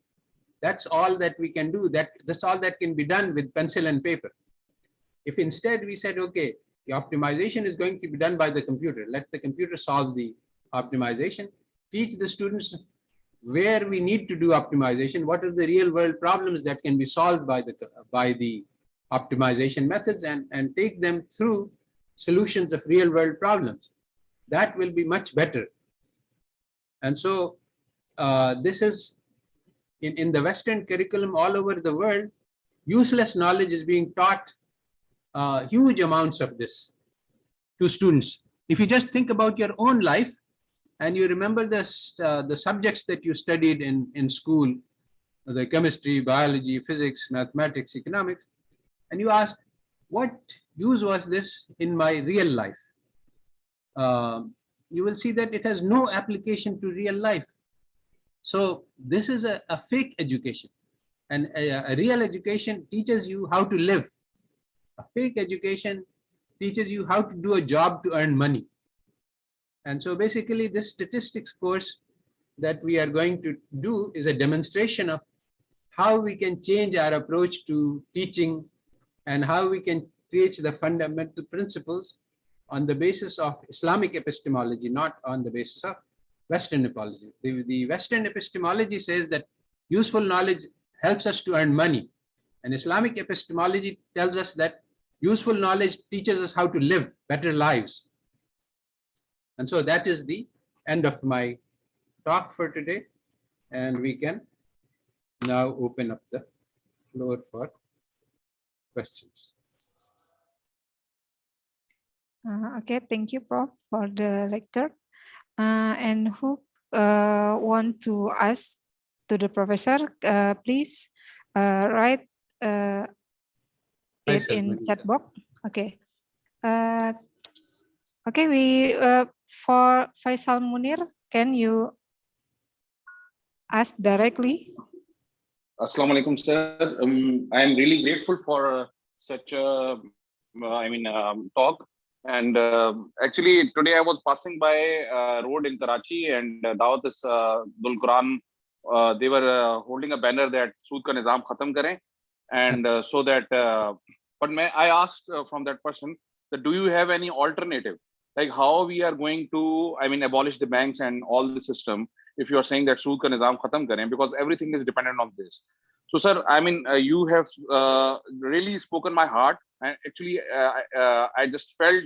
that's all that we can do. That's all that can be done with pencil and paper. If instead we said, okay, the optimization is going to be done by the computer, let the computer solve the optimization, teach the students where we need to do optimization, what are the real world problems that can be solved by the optimization methods, and take them through solutions of real world problems. That will be much better. And so this is in the Western curriculum all over the world, useless knowledge is being taught, huge amounts of this to students. If you just think about your own life and you remember the subjects that you studied in school, the chemistry, biology, physics, mathematics, economics, and you ask, what use was this in my real life? You will see that it has no application to real life. So this is a fake education, and a real education teaches you how to live. A fake education teaches you how to do a job to earn money. And so basically this statistics course that we are going to do is a demonstration of how we can change our approach to teaching and how we can teach the fundamental principles on the basis of Islamic epistemology, not on the basis of Western epistemology. The Western epistemology says that useful knowledge helps us to earn money. And Islamic epistemology tells us that useful knowledge teaches us how to live better lives. And so that is the end of my talk for today. And we can now open up the floor for questions. Okay, thank you, Prof, for the lecture. And who want to ask to the professor, please write it in chat box. Okay. Okay, we for Faisal Munir, can you ask directly? Assalamu alaikum, sir. I am really grateful for such a talk. And actually, today I was passing by a road in Karachi, and Dawat is Dul Quran. They were holding a banner that Sood ka nizam khatam kare, and so that. But I asked from that person that, do you have any alternative? Like how we are going to, abolish the banks and all the system if you are saying that Sood ka nizam khatam kare, because everything is dependent on this. So, sir, you have really spoken my heart. And actually, I just felt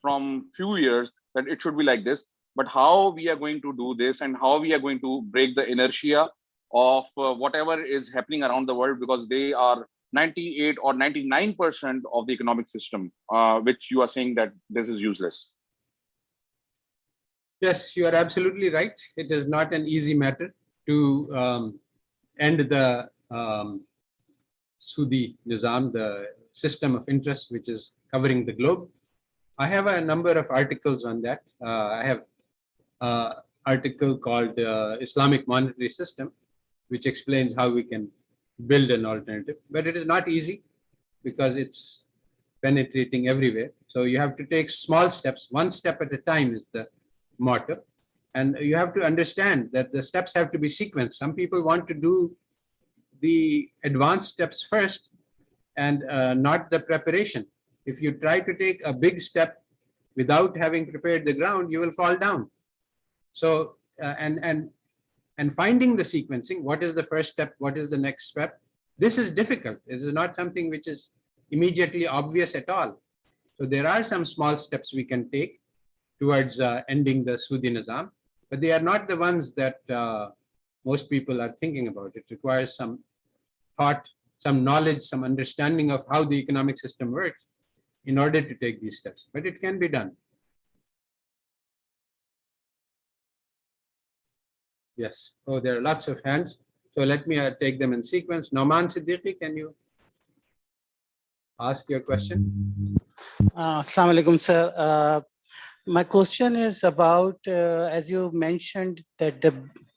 from few years that it should be like this. But how we are going to do this and how we are going to break the inertia of whatever is happening around the world, because they are 98 or 99% of the economic system, which you are saying that this is useless. Yes, you are absolutely right. It is not an easy matter to end the Sudi Nizam, the system of interest which is covering the globe. I have a number of articles on that. I have an article called Islamic Monetary System, which explains how we can build an alternative, but it is not easy because it's penetrating everywhere. So you have to take small steps, one step at a time is the motto. And you have to understand that the steps have to be sequenced. Some people want to do the advanced steps first and not the preparation. If you try to take a big step without having prepared the ground, you will fall down. So, and finding the sequencing, what is the first step, what is the next step, this is difficult. It is not something which is immediately obvious at all. So there are some small steps we can take towards ending the Sudi Nizam, but they are not the ones that most people are thinking about. It requires some thought, some knowledge, some understanding of how the economic system works in order to take these steps, but it can be done. Yes. Oh, there are lots of hands. So let me take them in sequence. Nauman Siddiqui, can you ask your question? Assalamu alaikum, sir. My question is about, as you mentioned, that the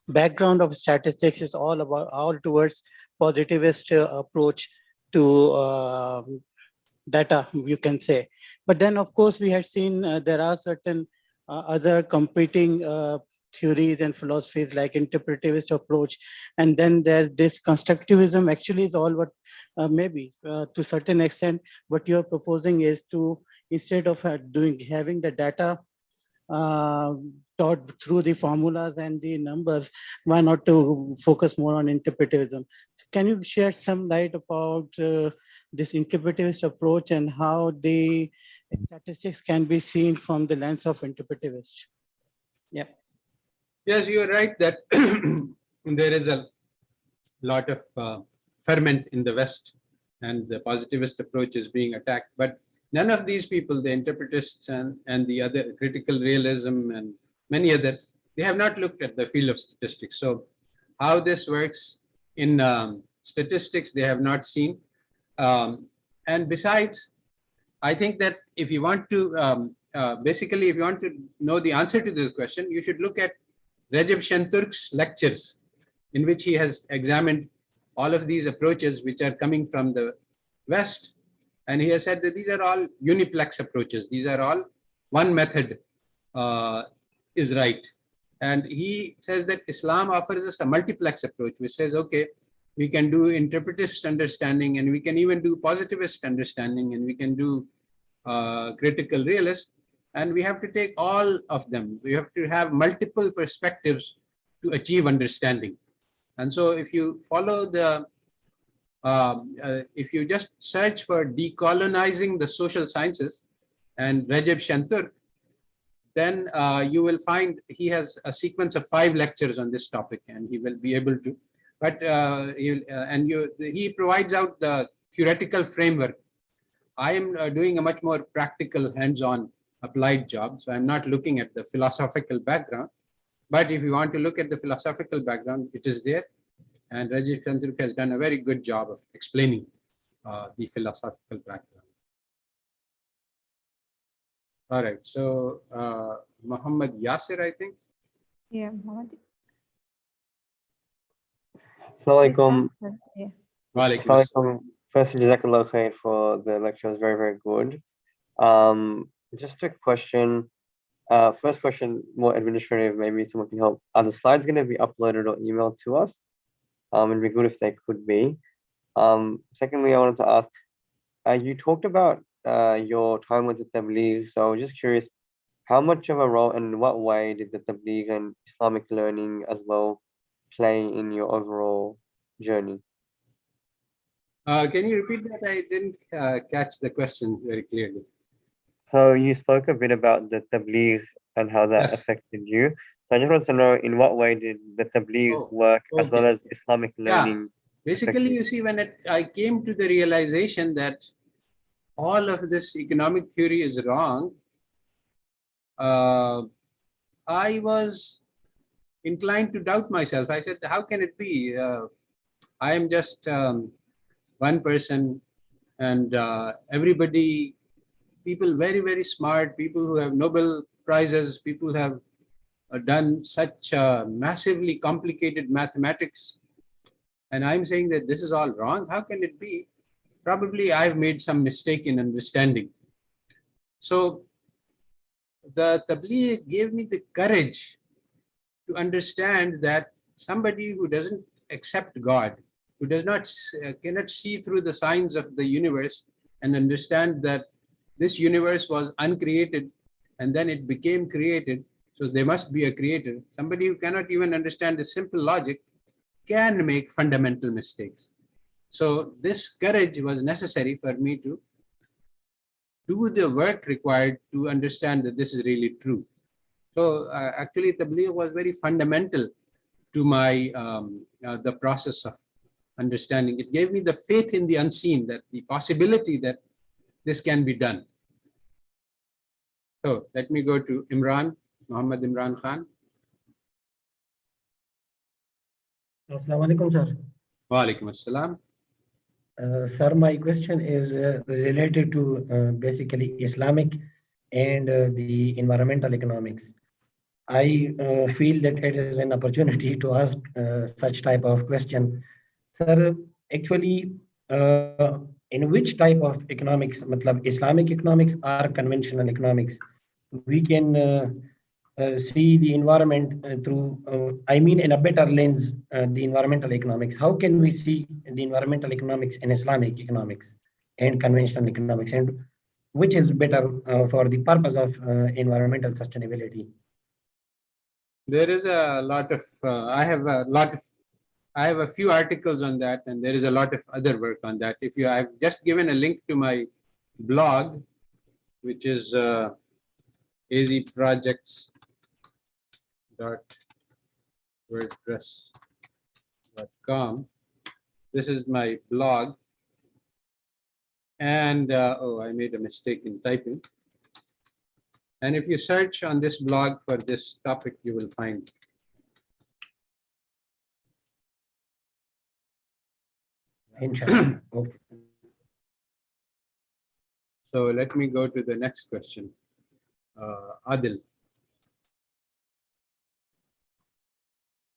background of statistics is all towards positivist approach to data, you can say. But then, of course, we had seen there are certain other competing theories and philosophies like interpretivist approach, and then there this constructivism actually is all what maybe to certain extent what you are proposing is to, instead of having the data taught through the formulas and the numbers, why not to focus more on interpretivism? So can you shed some light about this interpretivist approach and how the statistics can be seen from the lens of interpretivist? Yeah. Yes, you are right that there is a lot of ferment in the West and the positivist approach is being attacked. But none of these people, the interpretists and the other critical realism and many others, they have not looked at the field of statistics. So how this works in statistics, they have not seen. And besides, I think that if you want to, basically, if you want to know the answer to this question, you should look at Recep Şenturk's lectures, in which he has examined all of these approaches which are coming from the West. And he has said that these are all uniplex approaches. These are all one method is right. And he says that Islam offers us a multiplex approach, which says, okay, we can do interpretivist understanding and we can even do positivist understanding and we can do critical realist. And we have to take all of them. We have to have multiple perspectives to achieve understanding. And so if you follow the, if you just search for decolonizing the social sciences and Recep Şenturk, then you will find he has a sequence of 5 lectures on this topic and he will be able to. But he provides out the theoretical framework. I am doing a much more practical, hands-on applied job. So I'm not looking at the philosophical background. But if you want to look at the philosophical background, it is there. And Recep Şenturk has done a very good job of explaining the philosophical background. All right, so Muhammad Yasir, I think. Yeah, Muhammad. Assalamualaikum. Yeah. Assalamualaikum. Firstly, Jazakallah khair for the lecture. It was very, very good. Just a question. First question, more administrative, maybe someone can help. Are the slides going to be uploaded or emailed to us? It'd be good if they could be. Secondly, I wanted to ask, you talked about your time with the Tabligh. So I was just curious, how much of a role and in what way did the Tabligh and Islamic learning as well play in your overall journey? Can you repeat that? I didn't catch the question very clearly. So you spoke a bit about the Tabligh and how that Yes. affected you. So I just wanted to know, in what way did the Tabligh work as well okay. as Islamic learning? Basically, you see, when I came to the realization that all of this economic theory is wrong, I was inclined to doubt myself. I said, how can it be? I am just one person and everybody, people very, very smart, people who have Nobel Prizes, people who have done such massively complicated mathematics. And I'm saying that this is all wrong. How can it be? Probably I've made some mistake in understanding. So the Tabligh gave me the courage to understand that somebody who doesn't accept God, who does not cannot see through the signs of the universe and understand that this universe was uncreated and then it became created, so there must be a creator. Somebody who cannot even understand the simple logic can make fundamental mistakes. So this courage was necessary for me to do the work required to understand that this is really true. So actually Tabligh was very fundamental to my the process of understanding. It gave me the faith in the unseen, that the possibility that this can be done. So let me go to Imran, Muhammad Imran Khan. Assalamu alaikum, sir. Wa alaikum assalam. Sir, my question is related to basically Islamic and the environmental economics. I feel that it is an opportunity to ask such type of question. Sir, actually, in which type of economics, Islamic economics or conventional economics, we can see the environment through, I mean, in a better lens, the environmental economics. How can we see the environmental economics in Islamic economics and conventional economics, and which is better for the purpose of environmental sustainability? There is a lot of, I have a few articles on that, and there is a lot of other work on that. I've just given a link to my blog, which is azprojects.wordpress.com. This is my blog. And, oh, I made a mistake in typing. And if you search on this blog for this topic, you will find. Inshallah. Okay. So let me go to the next question. Adil.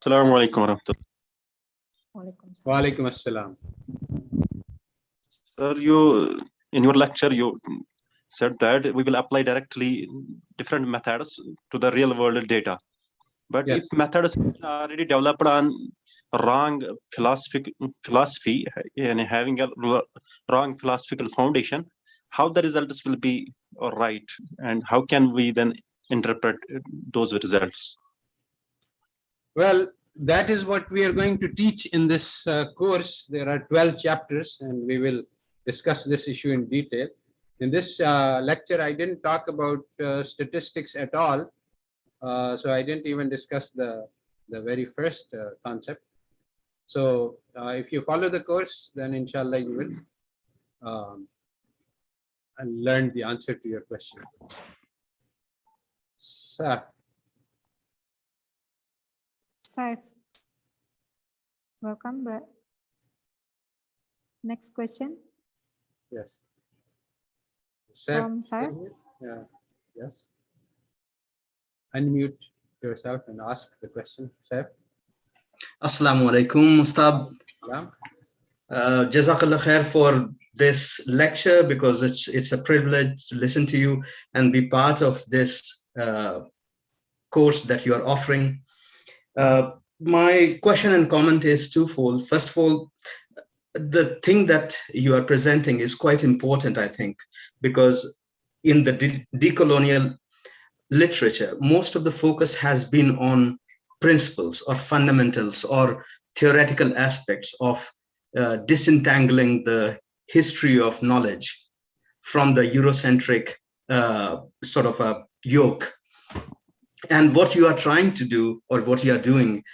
Assalamu alaikum warahmatullah. Wa alaikum assalam. Sir, in your lecture, you said that we will apply directly different methods to the real world data. But Yes. if methods are already developed on wrong philosophy and having a wrong philosophical foundation, how the results will be right, and how can we then interpret those results? Well, that is what we are going to teach in this course. There are 12 chapters, and we will discuss this issue in detail. In this lecture, I didn't talk about statistics at all. So I didn't even discuss the very first concept. So if you follow the course, then inshallah you will and learn the answer to your question. Saf. Saif. Welcome, Brad. Next question Yes. Saf. from Saif. Yeah. Yes. Unmute yourself and ask the question. Saf. Assalamu alaikum, Ustad. Salam. Jazakallah khair for this lecture, because it's a privilege to listen to you and be part of this course that you are offering. My question and comment is twofold. First of all, the thing that you are presenting is quite important, I think, because in the decolonial literature, most of the focus has been on principles or fundamentals or theoretical aspects of disentangling the history of knowledge from the Eurocentric sort of a yoke. And what you are trying to do, or what you are doing,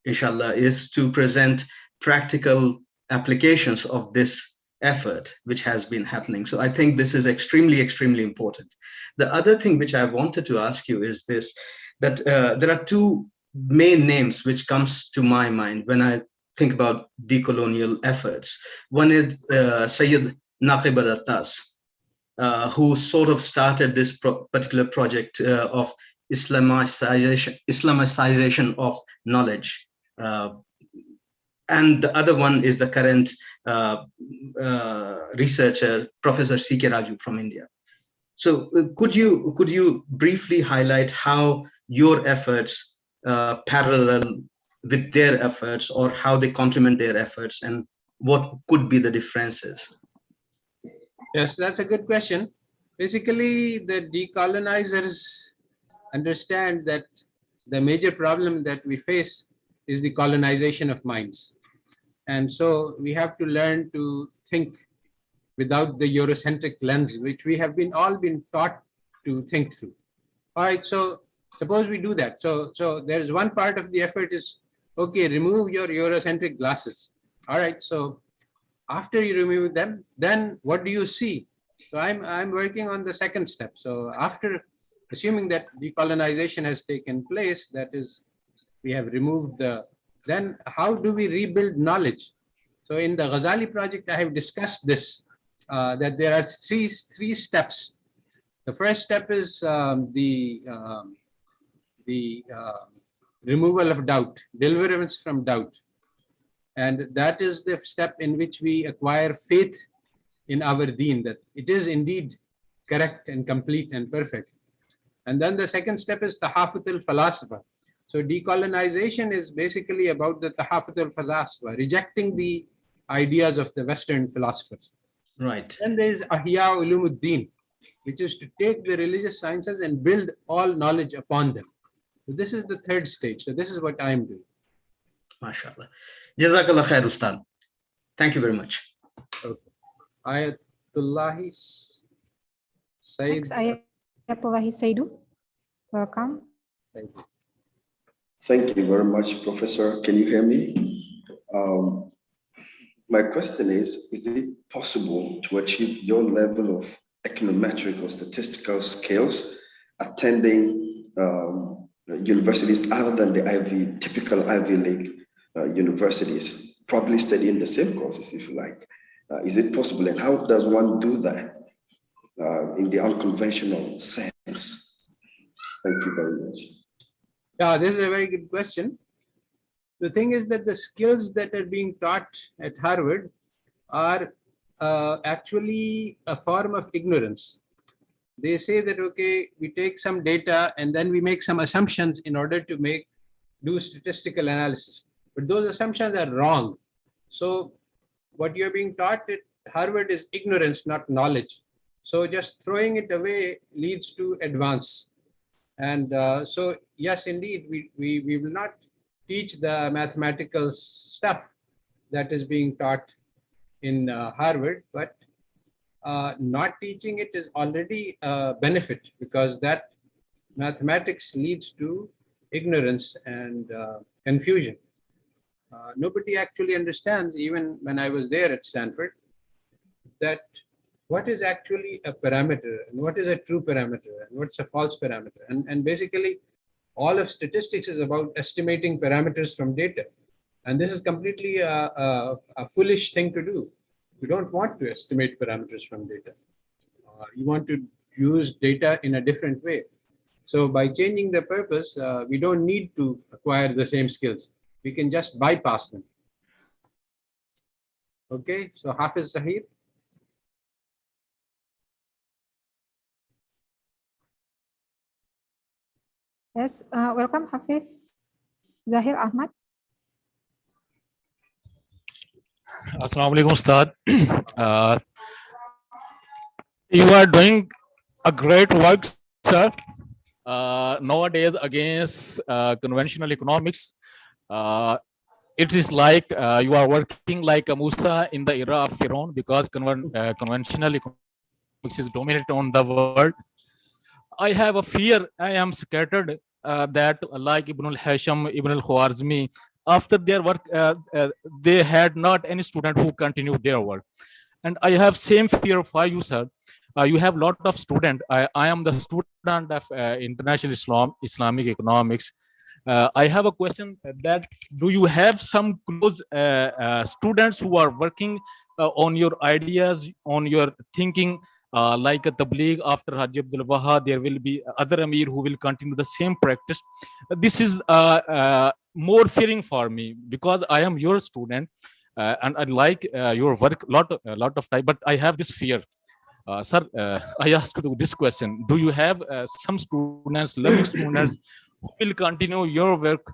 inshallah, is to present practical applications of this effort which has been happening. So I think this is extremely, extremely important. The other thing which I wanted to ask you is this, that there are two main names which comes to my mind when I think about decolonial efforts. One is Sayyid Naqib al-Attas, who sort of started this particular project of Islamicization of knowledge. And the other one is the current researcher, Professor C.K. Raju from India. So could you briefly highlight how your efforts parallel with their efforts, or how they complement their efforts, and what could be the differences? Yes, that's a good question. Basically, the decolonizers understand that the major problem that we face is the colonization of minds. And so we have to learn to think without the Eurocentric lens, which we have all been taught to think through. All right, so suppose we do that. So there's one part of the effort is, okay, remove your Eurocentric glasses. All right, so after you remove them, then what do you see? So I'm working on the second step. So after assuming that decolonization has taken place, that is, we have removed then how do we rebuild knowledge? So in the Ghazali project, I have discussed this, that there are three steps. The first step is the removal of doubt, deliverance from doubt. And that is the step in which we acquire faith in our deen, that it is indeed correct and complete and perfect. And then the second step is tahafut al-falasifa. So decolonization is basically about the tahafut al-falasifa, rejecting the ideas of the Western philosophers. Right. Then there is ahya ulumuddin, which is to take the religious sciences and build all knowledge upon them. So this is the third stage. So this is what I'm doing. MashaAllah. Jazakallah khair, Ustad. Thank you very much. Okay. Ayatullahi Said. Next, Ayatullahi Saidu. Welcome. Thank you. Thank you very much, Professor. Can you hear me? My question is it possible to achieve your level of econometric or statistical skills attending universities other than the typical Ivy League universities, probably studying the same courses, if you like? Is it possible, and how does one do that in the unconventional sense? Thank you very much. Yeah, this is a very good question. The thing is that the skills that are being taught at Harvard are actually a form of ignorance. They say that, okay, we take some data and then we make some assumptions in order to do statistical analysis. But those assumptions are wrong. So what you're being taught at Harvard is ignorance, not knowledge. So just throwing it away leads to advance. And so, yes, indeed, we will not teach the mathematical stuff that is being taught in Harvard, but not teaching it is already a benefit, because that mathematics leads to ignorance and confusion. Nobody actually understands, even when I was there at Stanford, that what is actually a parameter and what is a true parameter and what's a false parameter. And basically, all of statistics is about estimating parameters from data. And this is completely a foolish thing to do. You don't want to estimate parameters from data. You want to use data in a different way. So by changing the purpose, we don't need to acquire the same skills. We can just bypass them. Okay, so Hafiz Zahir. Yes, welcome Hafiz Zahir Ahmad. Assalamu alaikum, Ustad. You are doing a great work, sir. Nowadays, against conventional economics, it is like you are working like a Musa in the era of Firaun, because conventional economics is dominant on the world. I have a fear, I am scattered that like Ibn al-Hasham, Ibn al-Khwarizmi, after their work, they had not any student who continued their work. And I have same fear for you, sir. You have a lot of students. I am the student of international Islamic economics. I have a question that do you have some close students who are working on your ideas, on your thinking, like a Tabligh after Haji Abdul Wahab, there will be other Amir who will continue the same practice. This is more fearing for me, because I am your student and I like your work a lot of time, but I have this fear. Sir, I ask you this question. Do you have some students, loving students, who will continue your work?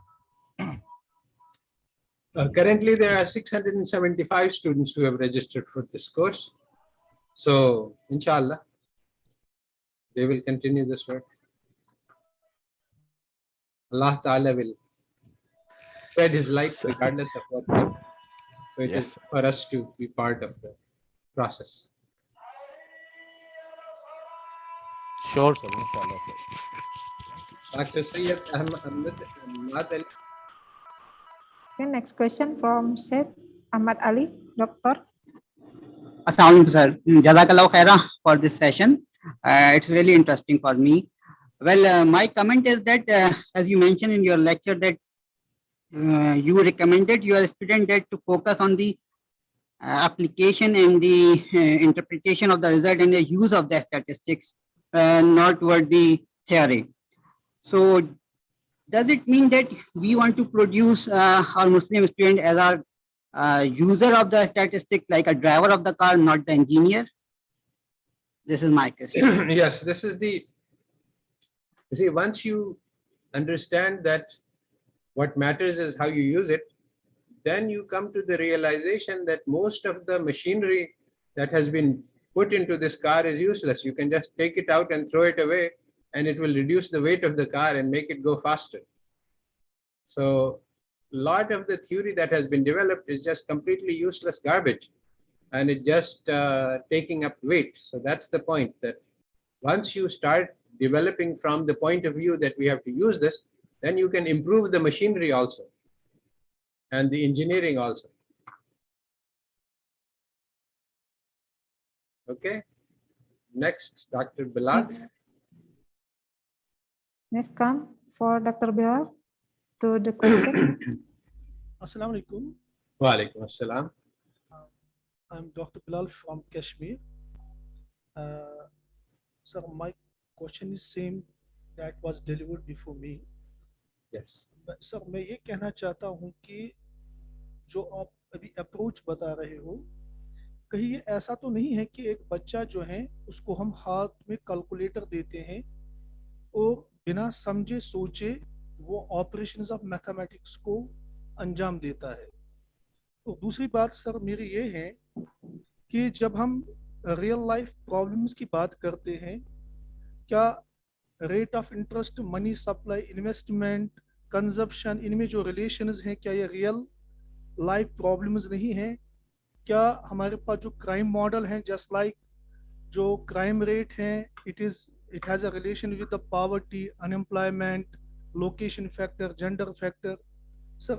Currently, there are 675 students who have registered for this course. So, inshallah, they will continue this work. Allah Ta'ala will spread His light regardless of what we do. So it is for us to be part of the process. Sure, sir. Inshallah, sir. Dr. Sayyid Ahmad Ali. Okay, next question from Syed Ahmad Ali, Doctor. Assalamu alaikum, sir. Jazakallah khaira for this session. It's really interesting for me. Well, my comment is that, as you mentioned in your lecture, that you recommended your student that to focus on the application and the interpretation of the result and the use of the statistics, not toward the theory. So, does it mean that we want to produce our Muslim student as our user of the statistic, like a driver of the car, not the engineer? This is my question. Yes, this is the, you see, once you understand that what matters is how you use it, then you come to the realization that most of the machinery that has been put into this car is useless. You can just take it out and throw it away, and it will reduce the weight of the car and make it go faster. So a lot of the theory that has been developed is just completely useless garbage, and it's just taking up weight. So that's the point, that once you start developing from the point of view that we have to use this, then you can improve the machinery also and the engineering also. Okay. Next, Dr. Bilal. Next come for Dr. Bilal to the question. Assalamu alaikum. Wa alaikum assalam. I'm Dr. Bilal from Kashmir. Sir, my question is same that was delivered before me. Yes. Sir मैं ये कहना चाहता हूँ कि जो आप अभी approach बता रहे हो, कहीं ये ऐसा तो नहीं है कि एक बच्चा जो है उसको हम हाथ में कैलकुलेटर देते हैं और बिना समझे सोचे वो ऑपरेशंस ऑफ मैथमेटिक्स को अंजाम देता है। तो दूसरी बात सर मेरी ये है कि जब हम रियल लाइफ प्रॉब्लम्स की बात करते हैं, क्या rate of interest, money supply, investment, consumption, इनमें जो रिलेशंस हैं, क्या ये रियल लाइफ प्रॉब्लम्स नहीं हैं? क्या हमारे पास जो क्राइम मॉडल हैं, जस्ट लाइक जो क्राइम रेट हैं, it has a relation with the poverty, unemployment, location factor, gender factor. Sir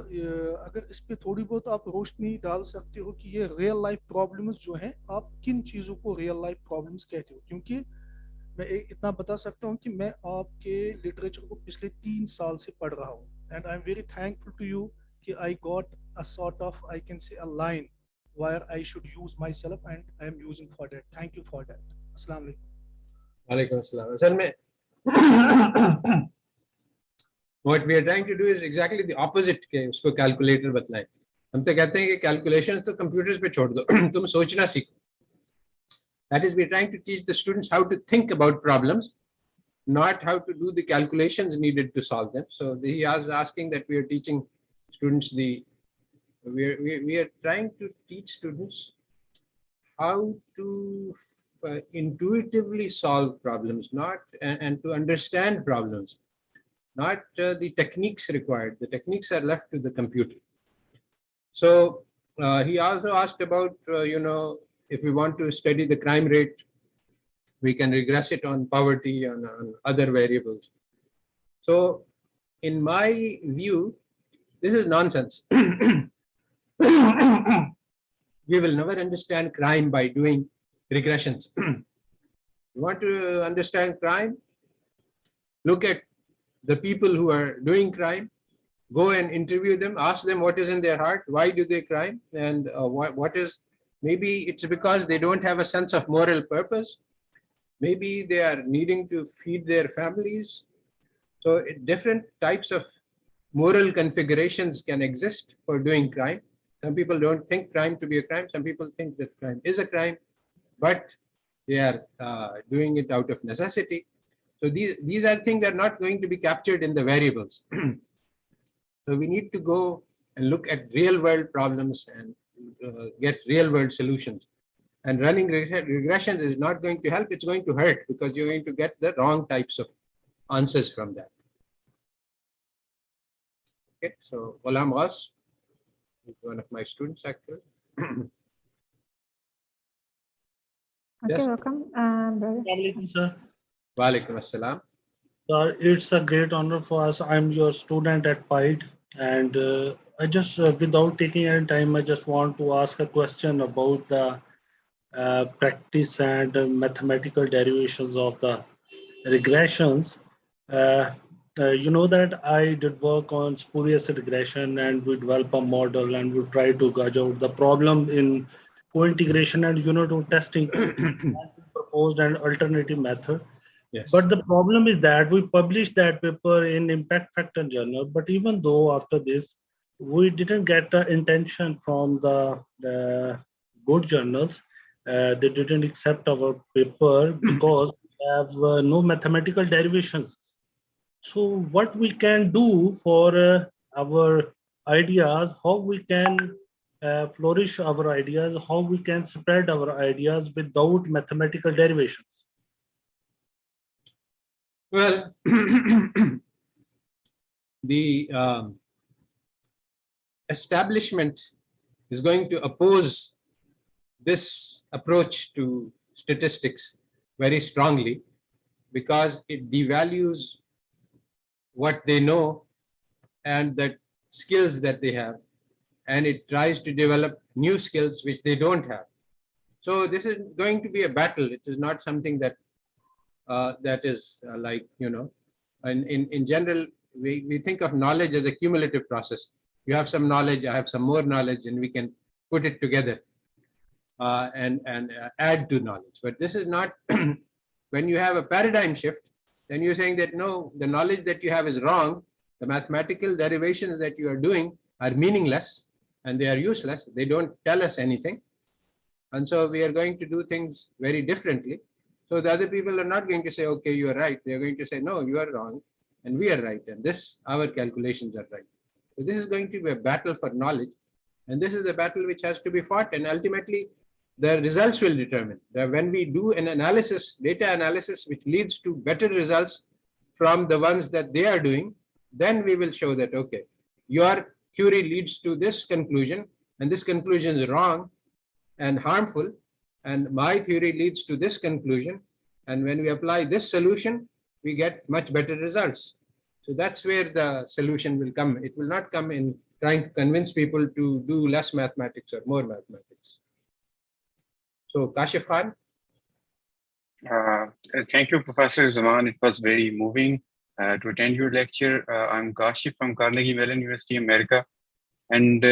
अगर इस पे थोड़ी बहुत आप रोशनी डाल सकते हो कि ये रियल लाइफ प्रॉब्लम्स जो हैं, आप किन चीज़ों को रियल लाइफ प्रॉब्लम्स कहते हो? क्योंकि मैं इतना बता सकता हूँ कि मैं आपके लिटरेचर को पिछले 3 साल से पढ़ रहा हूँ, and I am very thankful to you कि I got a sort of, I can say, a line where I should use myself, and I am using for that. Thank you for that. Assalamu alaikum. Walaikum assalam. असल में what we are trying to do is exactly the opposite के उसको calculator बतलाएं। हम तो कहते हैं कि calculations तो कंप्यूटर्स पे छोड़ दो, तुम सोचना सीखो। That is, we are trying to teach the students how to think about problems, not how to do the calculations needed to solve them. So he is asking that we are teaching students we are trying to teach students how to intuitively solve problems, not and to understand problems, not the techniques required. The techniques are left to the computer. So he also asked about, if we want to study the crime rate, we can regress it on poverty, on other variables. So in my view, this is nonsense. We will never understand crime by doing regressions. You want to understand crime? Look at the people who are doing crime, go and interview them, ask them what is in their heart, why do they crime, and what is, maybe it's because they don't have a sense of moral purpose. Maybe they are needing to feed their families. So different types of moral configurations can exist for doing crime. Some people don't think crime to be a crime. Some people think that crime is a crime, but they are doing it out of necessity. So these are things that are not going to be captured in the variables. So we need to go and look at real world problems and get real world solutions. And running regressions is not going to help. It's going to hurt because you're going to get the wrong types of answers from that. Okay, so Ghulam Ghaus is one of my students actually. Okay, Yes. welcome, brother. Assalamualaikum, sir. Walaikum assalam. Sir, it's a great honor for us. I'm your student at PIDE, and I just, without taking any time, I just want to ask a question about the practice and mathematical derivations of the regressions. You know that I did work on spurious regression, and we develop a model and we try to gauge out the problem in co-integration and unit of testing and proposed an alternative method. Yes. But the problem is that we published that paper in Impact Factor Journal, but even though after this, we didn't get the intention from the good journals. They didn't accept our paper because we have no mathematical derivations. So what we can do for our ideas, how we can flourish our ideas, how we can spread our ideas without mathematical derivations. Well, the establishment is going to oppose this approach to statistics very strongly because it devalues what they know and the skills that they have, and it tries to develop new skills which they don't have. So this is going to be a battle. It is not something that that is like, you know, in general, we think of knowledge as a cumulative process. You have some knowledge, I have some more knowledge, and we can put it together and add to knowledge. But this is not, when you have a paradigm shift, then you're saying that no, the knowledge that you have is wrong. The mathematical derivations that you are doing are meaningless and they are useless. They don't tell us anything. And so we are going to do things very differently. So the other people are not going to say, okay, you are right. They're going to say, no, you are wrong and we are right. And this, our calculations are right. So this is going to be a battle for knowledge. And this is a battle which has to be fought. And ultimately, the results will determine that when we do an analysis, data analysis, which leads to better results from the ones that they are doing, then we will show that, okay, your theory leads to this conclusion and this conclusion is wrong and harmful, and my theory leads to this conclusion, and when we apply this solution we get much better results. So that's where the solution will come. It will not come in trying to convince people to do less mathematics or more mathematics. So Kashif Khan. Thank you, Professor Zaman. It was very moving to attend your lecture. I'm Kashif from Carnegie Mellon University, America. And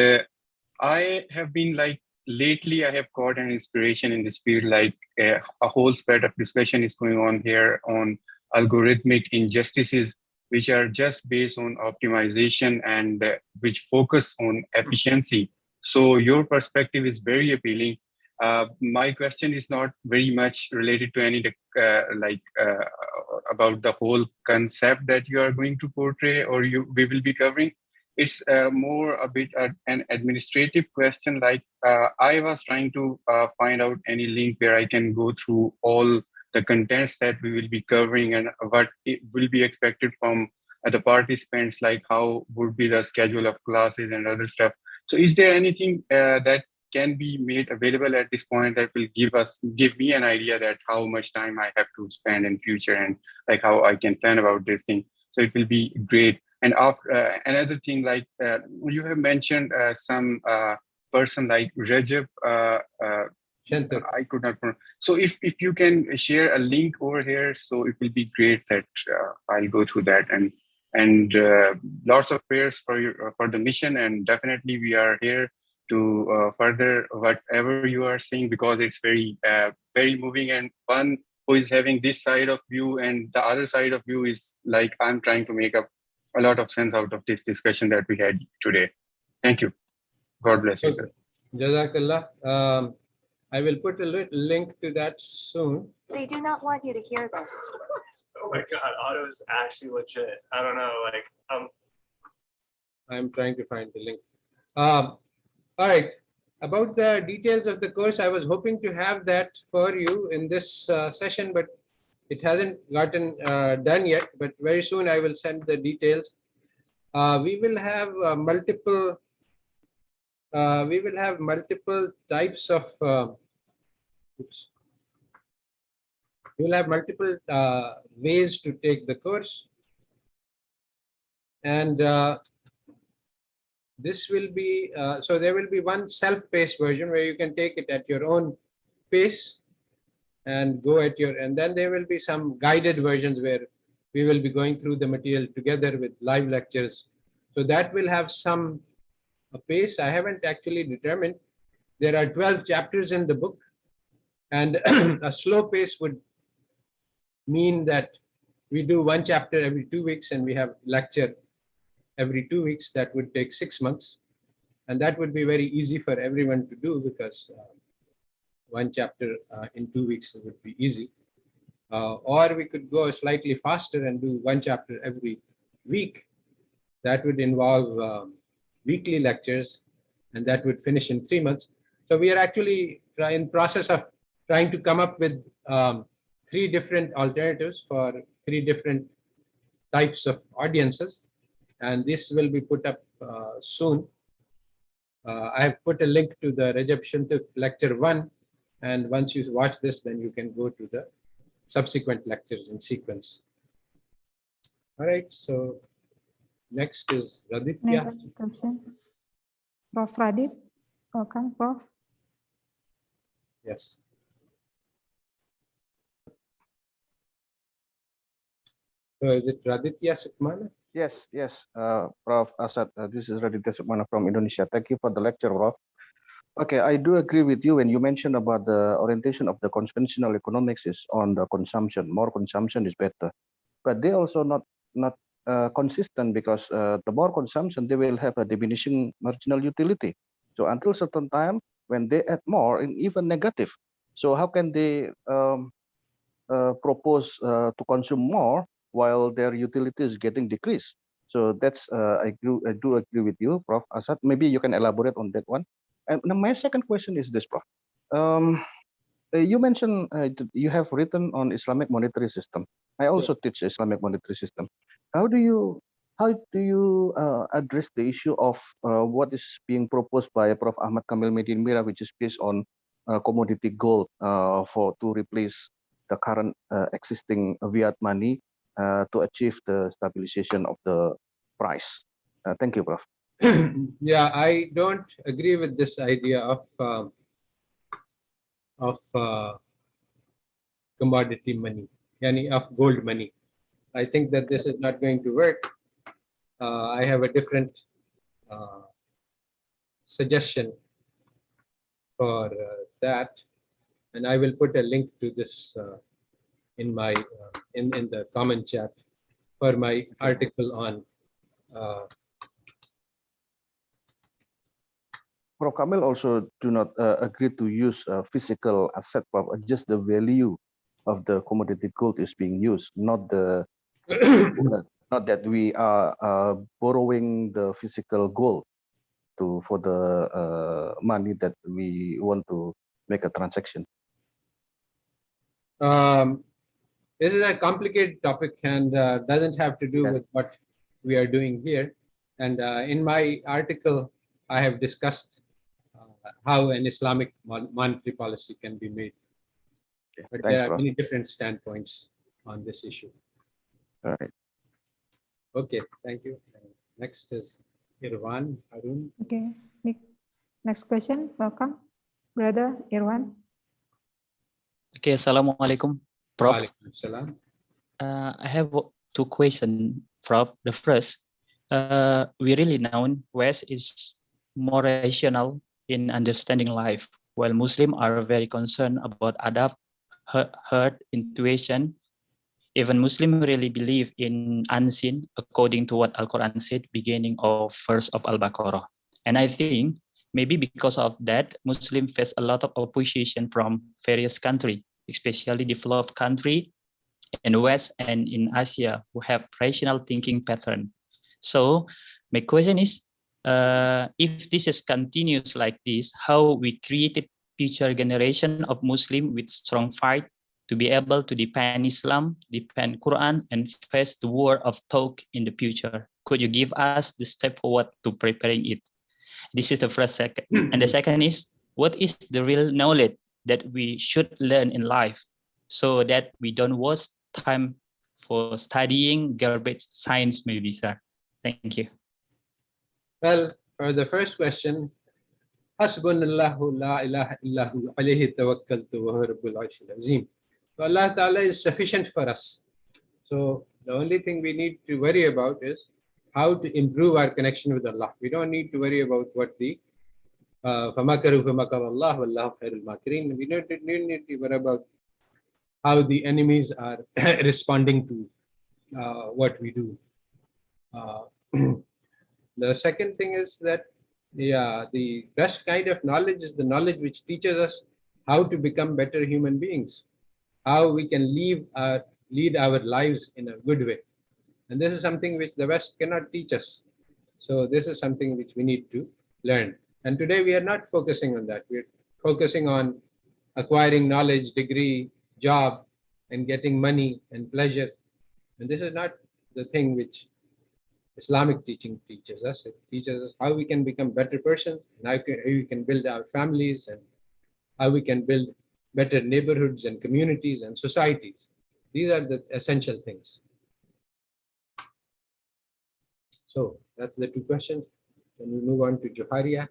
I have been like, lately I have caught an inspiration in this field, like a whole spread of discussion is going on here on algorithmic injustices, which are just based on optimization and which focus on efficiency. So your perspective is very appealing. My question is not very much related to any about the whole concept that you are going to portray or we will be covering. It's more a bit an administrative question. Like I was trying to find out any link where I can go through all the contents that we will be covering and what it will be expected from the participants, like how would be the schedule of classes and other stuff. So is there anything that can be made available at this point that will give me an idea that how much time I have to spend in future and like how I can plan about this thing? So it will be great. And after another thing, like you have mentioned some person like Recep, Şenturk. I could not pronounce. So if you can share a link over here, so it will be great that I'll go through that, and lots of prayers for the mission, and definitely we are here to further whatever you are saying, because it's very very moving, and one who is having this side of view and the other side of view is like I'm trying to make up a lot of sense out of this discussion that we had today. Thank you. God bless you, sir. Jazakallah. I will put a link to that soon. They do not want you to hear this. Oh my God, Otto is actually legit. I don't know, like, I'm trying to find the link. All right. About the details of the course, I was hoping to have that for you in this session, but it hasn't gotten done yet. But very soon I will send the details. We will have multiple types of we will have multiple ways to take the course, and this will be so there will be one self-paced version where you can take it at your own pace and go at your, and then there will be some guided versions where we will be going through the material together with live lectures. So that will have some pace. I haven't actually determined. There are 12 chapters in the book, and a slow pace would mean that we do one chapter every 2 weeks and we have lecture every 2 weeks. That would take 6 months, and that would be very easy for everyone to do, because one chapter in 2 weeks would be easy. Or we could go slightly faster and do one chapter every week. That would involve weekly lectures, and that would finish in 3 months. So we are actually in process of trying to come up with 3 different alternatives for 3 different types of audiences, and this will be put up soon. I have put a link to the Recep Şenturk lecture 1, and once you watch this, then you can go to the subsequent lectures in sequence. All right, so next is Raditya. Next question. Prof. Radit, welcome, Prof. Yes. So is it Raditya Sukmana? Yes, yes, Prof. Asad, this is Raditya Sukmana from Indonesia. Thank you for the lecture, Prof. Okay, I do agree with you when you mentioned about the orientation of the conventional economics is on the consumption. More consumption is better, but they also not consistent, because the more consumption, they will have a diminishing marginal utility. So until certain time, when they add more, and even negative. So how can they propose to consume more while their utility is getting decreased? So that's I do agree with you, Prof. Asad. Maybe you can elaborate on that one. And my second question is this, Prof. You mentioned you have written on Islamic monetary system. I also teach Islamic monetary system. How do you address the issue of what is being proposed by Prof. Ahmad Kamil Medin Mira, which is based on commodity gold to replace the current existing fiat money to achieve the stabilization of the price? Thank you, Prof. Yeah, I don't agree with this idea of commodity money, of gold money. I think that this is not going to work. I have a different suggestion for that, and I will put a link to this in my in the comment chat for my article on. Prof. Kamil also do not agree to use physical asset, just the value of the commodity gold is being used, not the not that we are borrowing the physical gold for the money that we want to make a transaction. This is a complicated topic and doesn't have to do with what we are doing here. And in my article, I have discussed how an Islamic monetary policy can be made. But there are many different standpoints on this issue. All right. Okay, thank you. Next is Irwan Harun. Okay, next question. Welcome, Brother Irwan. Okay, Assalamualaikum, Prof. Waalaikumsalam. I have 2 questions, Prof. The first, we really know West is more rational in understanding life, while Muslims are very concerned about adab, hurt, intuition. Even Muslims really believe in unseen, according to what Al-Quran said, beginning of verse of Al-Baqarah. And I think maybe because of that, Muslims face a lot of opposition from various countries, especially developed countries in the West and in Asia, who have rational thinking pattern. So my question is, if this is continues like this, how we created future generation of Muslim with strong fight to be able to defend Islam, defend Quran, and face the war of talk in the future? Could you give us the step forward to preparing it? This is the first second. And the second is, what is the real knowledge that we should learn in life so that we don't waste time for studying garbage science, maybe, sir? Thank you. Well, for the first question, Hasbunallahu la ilaha illahu alayhi tawakkaltu wa huwa rabbul arshil azim. So Allah Ta'ala is sufficient for us. So the only thing we need to worry about is how to improve our connection with Allah. We don't need to worry about what the فَمَكَرُوا فَمَكَرَ اللَّهُ وَاللَّهُ خَيْرُ الْمَاكِرِينَ. We don't need to worry about how the enemies are responding to what we do. The second thing is that the best kind of knowledge is the knowledge which teaches us how to become better human beings, how we can lead our lives in a good way. And this is something which the West cannot teach us. So this is something which we need to learn. And today we are not focusing on that. We're focusing on acquiring knowledge, degree, job, and getting money and pleasure. And this is not the thing which Islamic teaching teaches us. It teaches us how we can become better persons, and how we can build our families, and how we can build better neighborhoods and communities and societies. These are the essential things. So that's the two questions. Can we move on to Joharia?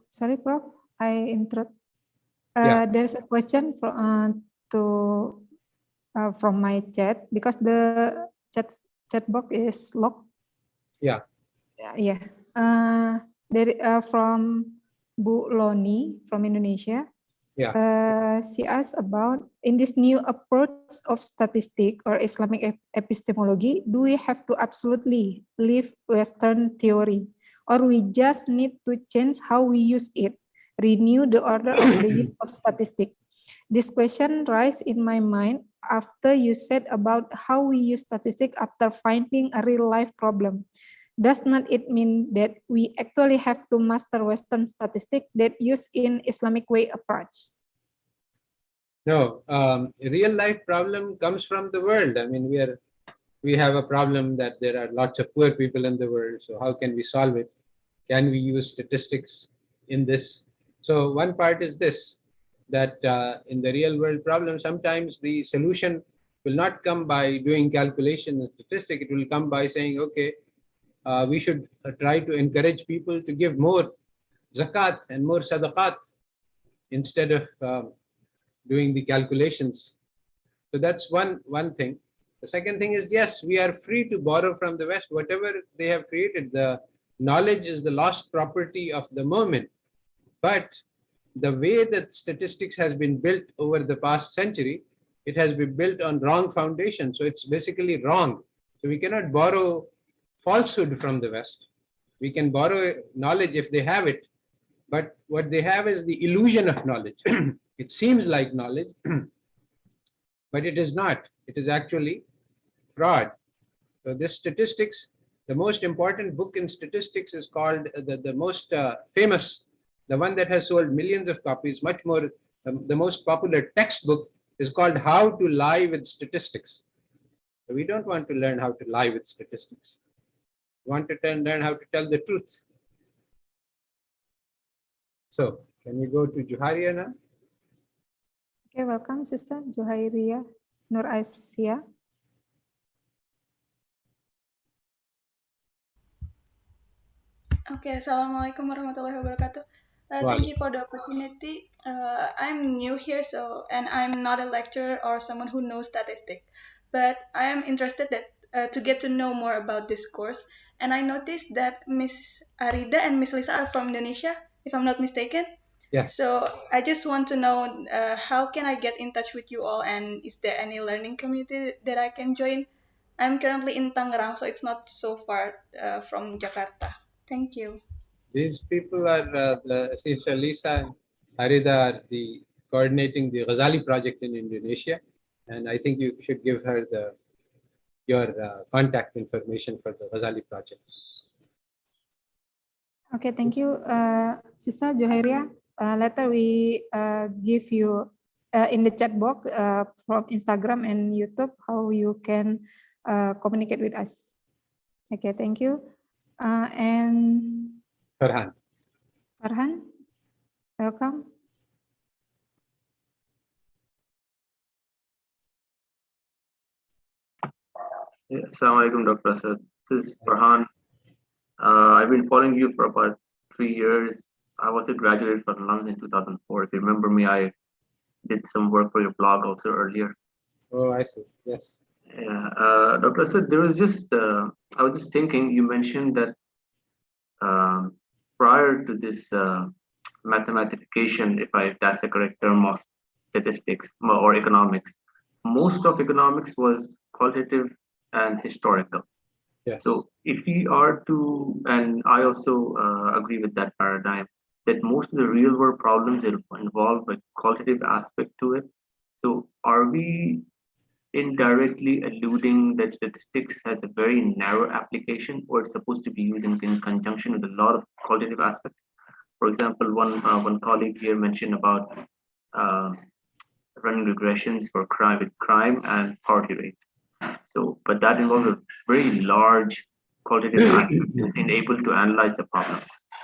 Sorry, Prof. I interrupt. Yeah. There's a question from my chat because the chat box is locked. Yeah. Yeah. From Bu Loni from Indonesia. Yeah. She asked about, in this new approach of statistic or Islamic epistemology, do we have to absolutely leave Western theory, or we just need to change how we use it, renew the order of the use of statistic? This question rises in my mind after you said about how we use statistics after finding a real life problem. Does not it mean that we actually have to master Western statistics that use in Islamic way approach? No, a real life problem comes from the world. I mean, we have a problem that there are lots of poor people in the world. So how can we solve it? Can we use statistics in this? So one part is this, that in the real world problem, sometimes the solution will not come by doing calculation and statistic. It will come by saying, okay, we should try to encourage people to give more zakat and more sadaqat instead of doing the calculations. So that's one thing. The second thing is, yes, we are free to borrow from the West, whatever they have created. The knowledge is the lost property of the moment. But the way that statistics has been built over the past century, it has been built on wrong foundation. So it's basically wrong. So we cannot borrow falsehood from the West. We can borrow knowledge if they have it, but what they have is the illusion of knowledge. It seems like knowledge, but it is not. It is actually fraud. So this statistics, the most important book in statistics is called the most famous, the one that has sold millions of copies, much more, the most popular textbook is called How to Lie with Statistics. So we don't want to learn how to lie with statistics. We want to learn how to tell the truth. So can we go to Joharia now? Okay, welcome, Sister Joharia Nur Asia. Okay, Assalamualaikum warahmatullahi wabarakatuh. Thank you for the opportunity. I'm new here, and I'm not a lecturer or someone who knows statistics, but I am interested to get to know more about this course. And I noticed that Miss Arida and Miss Lisa are from Indonesia, if I'm not mistaken. Yes. So I just want to know how can I get in touch with you all, and is there any learning community that I can join? I'm currently in Tangerang, so it's not so far from Jakarta. Thank you. These people are Sister Lisa and Arida are coordinating the Ghazali project in Indonesia, and I think you should give her your contact information for the Ghazali project. Okay, thank you, Sister Joharia. Later we give you in the chat box from Instagram and YouTube how you can communicate with us. Okay, thank you. And Farhan, welcome. Yeah, Assalamualaikum, Dr. Asad. This is Farhan. I've been following you for about 3 years. I was a graduate from London in 2004. If you remember me, I did some work for your blog also earlier. Oh, I see. Yes. Yeah, Dr. Asad, there was just, I was just thinking, you mentioned that prior to this mathematification, if that's the correct term of statistics or economics, most of economics was qualitative and historical. Yes. So if we are to, and I also agree with that paradigm, that most of the real world problems involve a qualitative aspect to it. So are we indirectly alluding that statistics has a very narrow application, or it's supposed to be used in conjunction with a lot of qualitative aspects? For example, one colleague here mentioned about running regressions for crime and poverty rates. So, but that involves a very large qualitative aspect in able to analyze the problem.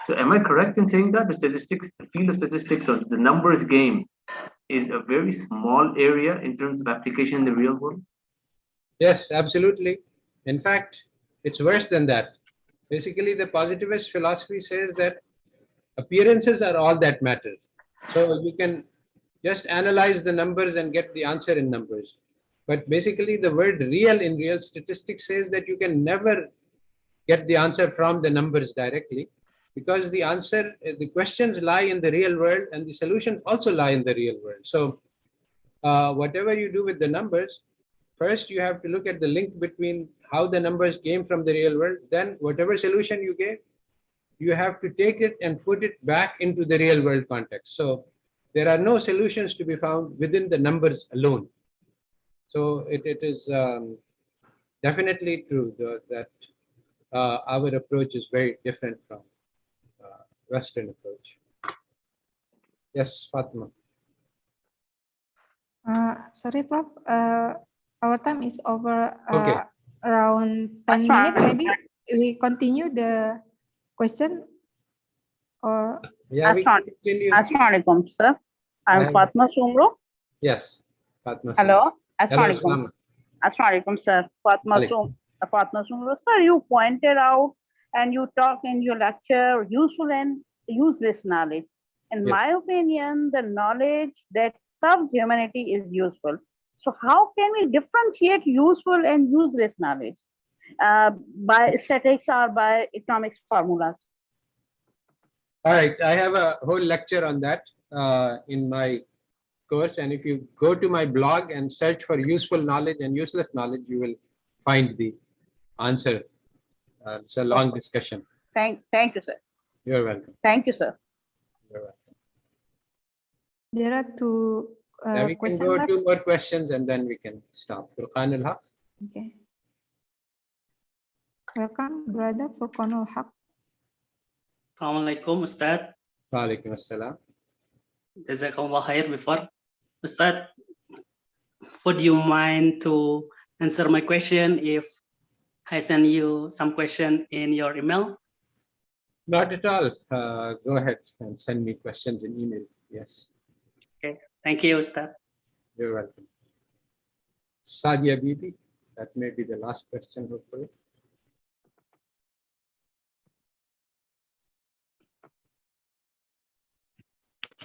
So am I correct in saying that the field of statistics or the numbers game is a very small area in terms of application in the real world? Yes, absolutely. In fact, it's worse than that. Basically, the positivist philosophy says that appearances are all that matter. So you can just analyze the numbers and get the answer in numbers. But basically, the word real in real statistics says that you can never get the answer from the numbers directly, because the answer, the questions lie in the real world and the solutions also lie in the real world. So whatever you do with the numbers, first you have to look at the link between how the numbers came from the real world. Then whatever solution you gave, you have to take it and put it back into the real world context. So there are no solutions to be found within the numbers alone. So it is definitely true that our approach is very different from Western approach. Yes, Fatima. Sorry, Prof. Our time is over Okay. around 10 minutes. Maybe we continue the question or Yeah, we can continue. Assalamualaikum, sir. I'm Fatma Sumro. Yes, Fatma. Hello. Hello, Assalamualaikum. Assalamualaikum, sir. Fatma Sumro. Sir, you pointed out and you talk in your lecture useful and useless knowledge. In my opinion, the knowledge that serves humanity is useful. So how can we differentiate useful and useless knowledge by statistics or by economics formulas? All right, I have a whole lecture on that in my course, and if you go to my blog and search for useful knowledge and useless knowledge, you will find the answer. It's a long discussion. Thank you, sir. You're welcome. Thank you, sir. You're welcome. There are two Yeah, we can questions go left. 2 more questions and then we can stop. Furqan al-Haq. Okay. Welcome, brother Furqan al-Haq. Assalamualaikum, Ustad. Walaikum assalam. Jazakallah khair before. Ustad, would you mind to answer my question if I send you some question in your email? Not at all. Go ahead and send me questions in email. Yes. Okay. Thank you, Ustad. You're welcome. Sadia Bibi, that may be the last question, hopefully.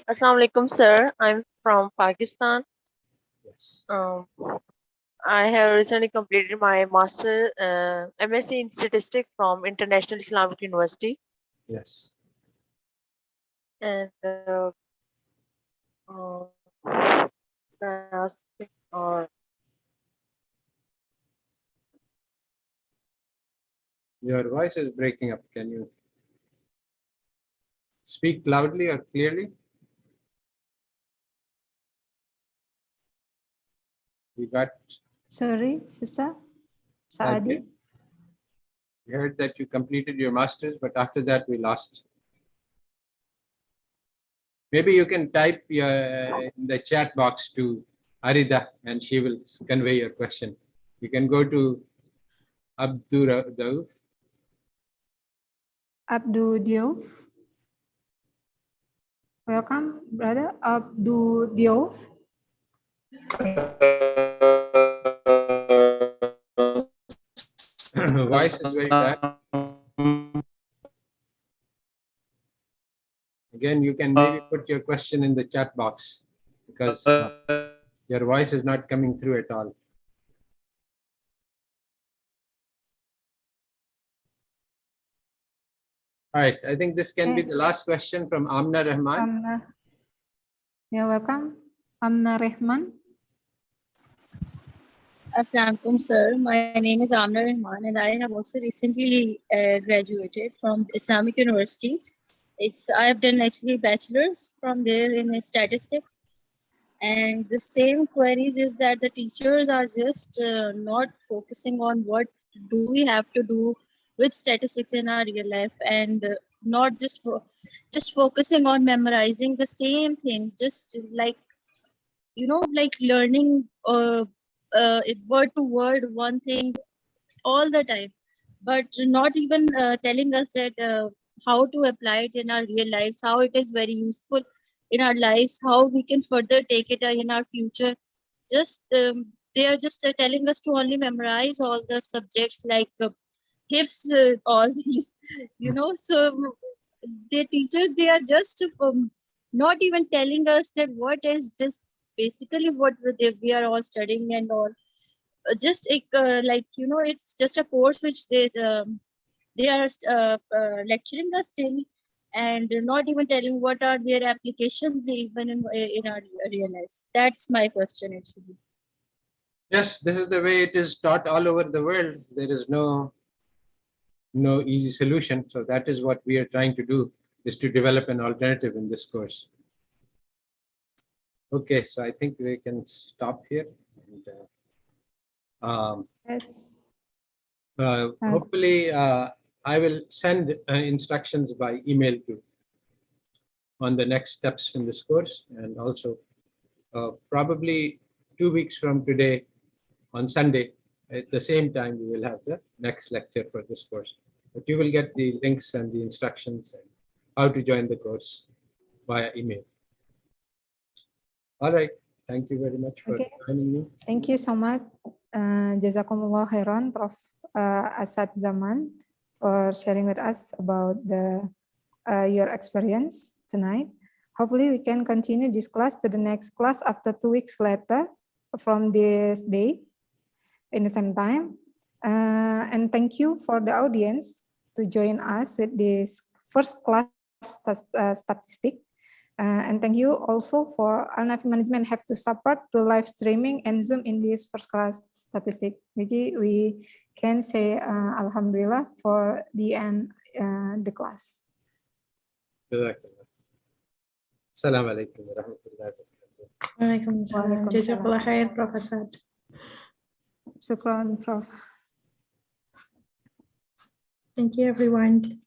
Assalamualaikum, sir. I'm from Pakistan. Yes. I have recently completed my master MSc in statistics from International Islamic University. Yes. And Your voice is breaking up. Can you speak loudly or clearly? We got. Sorry, sister. Saadi. We heard that you completed your master's, but after that we lost. Maybe you can type in the chat box to Arida and she will convey your question. You can go to Abdur Daouf. Abdul Diouf. Welcome, brother Abdul Diouf. Voice is very bad. Again, you can maybe put your question in the chat box because your voice is not coming through at all. All right, I think this can be the last question from Amna Rahman. Amna. You're welcome. Amna Rahman. Assalamualaikum, sir. My name is Amna Rahman, and I have also recently graduated from Islamic University. I have done actually bachelor's from there in statistics, and the same queries is that the teachers are just not focusing on what do we have to do with statistics in our real life, and not just focusing on memorizing the same things, just like like learning word to word one thing all the time, but not even telling us that how to apply it in our real lives, how it is very useful in our lives, how we can further take it in our future. Just they are just telling us to only memorize all the subjects like HIFs, all these, so the teachers, they are just not even telling us that what is this basically what we are all studying and all. Just like it's just a course which they are lecturing us till, and not even telling what are their applications even in our real life. That's my question actually. Yes, this is the way it is taught all over the world. There is no easy solution. So that is what we are trying to do, is to develop an alternative in this course. Okay, so I think we can stop here. And, Yes. hopefully, I will send instructions by email on the next steps in this course, and also probably 2 weeks from today, on Sunday, at the same time, we will have the next lecture for this course. But you will get the links and the instructions and how to join the course via email. All right. Thank you very much for joining me. Thank you so much. Jazakumullah khairan, Prof. Asad Zaman, for sharing with us about your experience tonight. Hopefully, we can continue this class to the next class after 2 weeks later from this day in the same time. And thank you for the audience to join us with this first class statistic. And thank you also for alnafi management have to support the live streaming and Zoom in this first class statistic. We can say Alhamdulillah for the end the class. Assalamu alaikum wa rahmatullahi wa barakatuh. Waalaikumsalam. Jazakallah khair, Prof. Asad. Shukran, Prof. Thank you, everyone.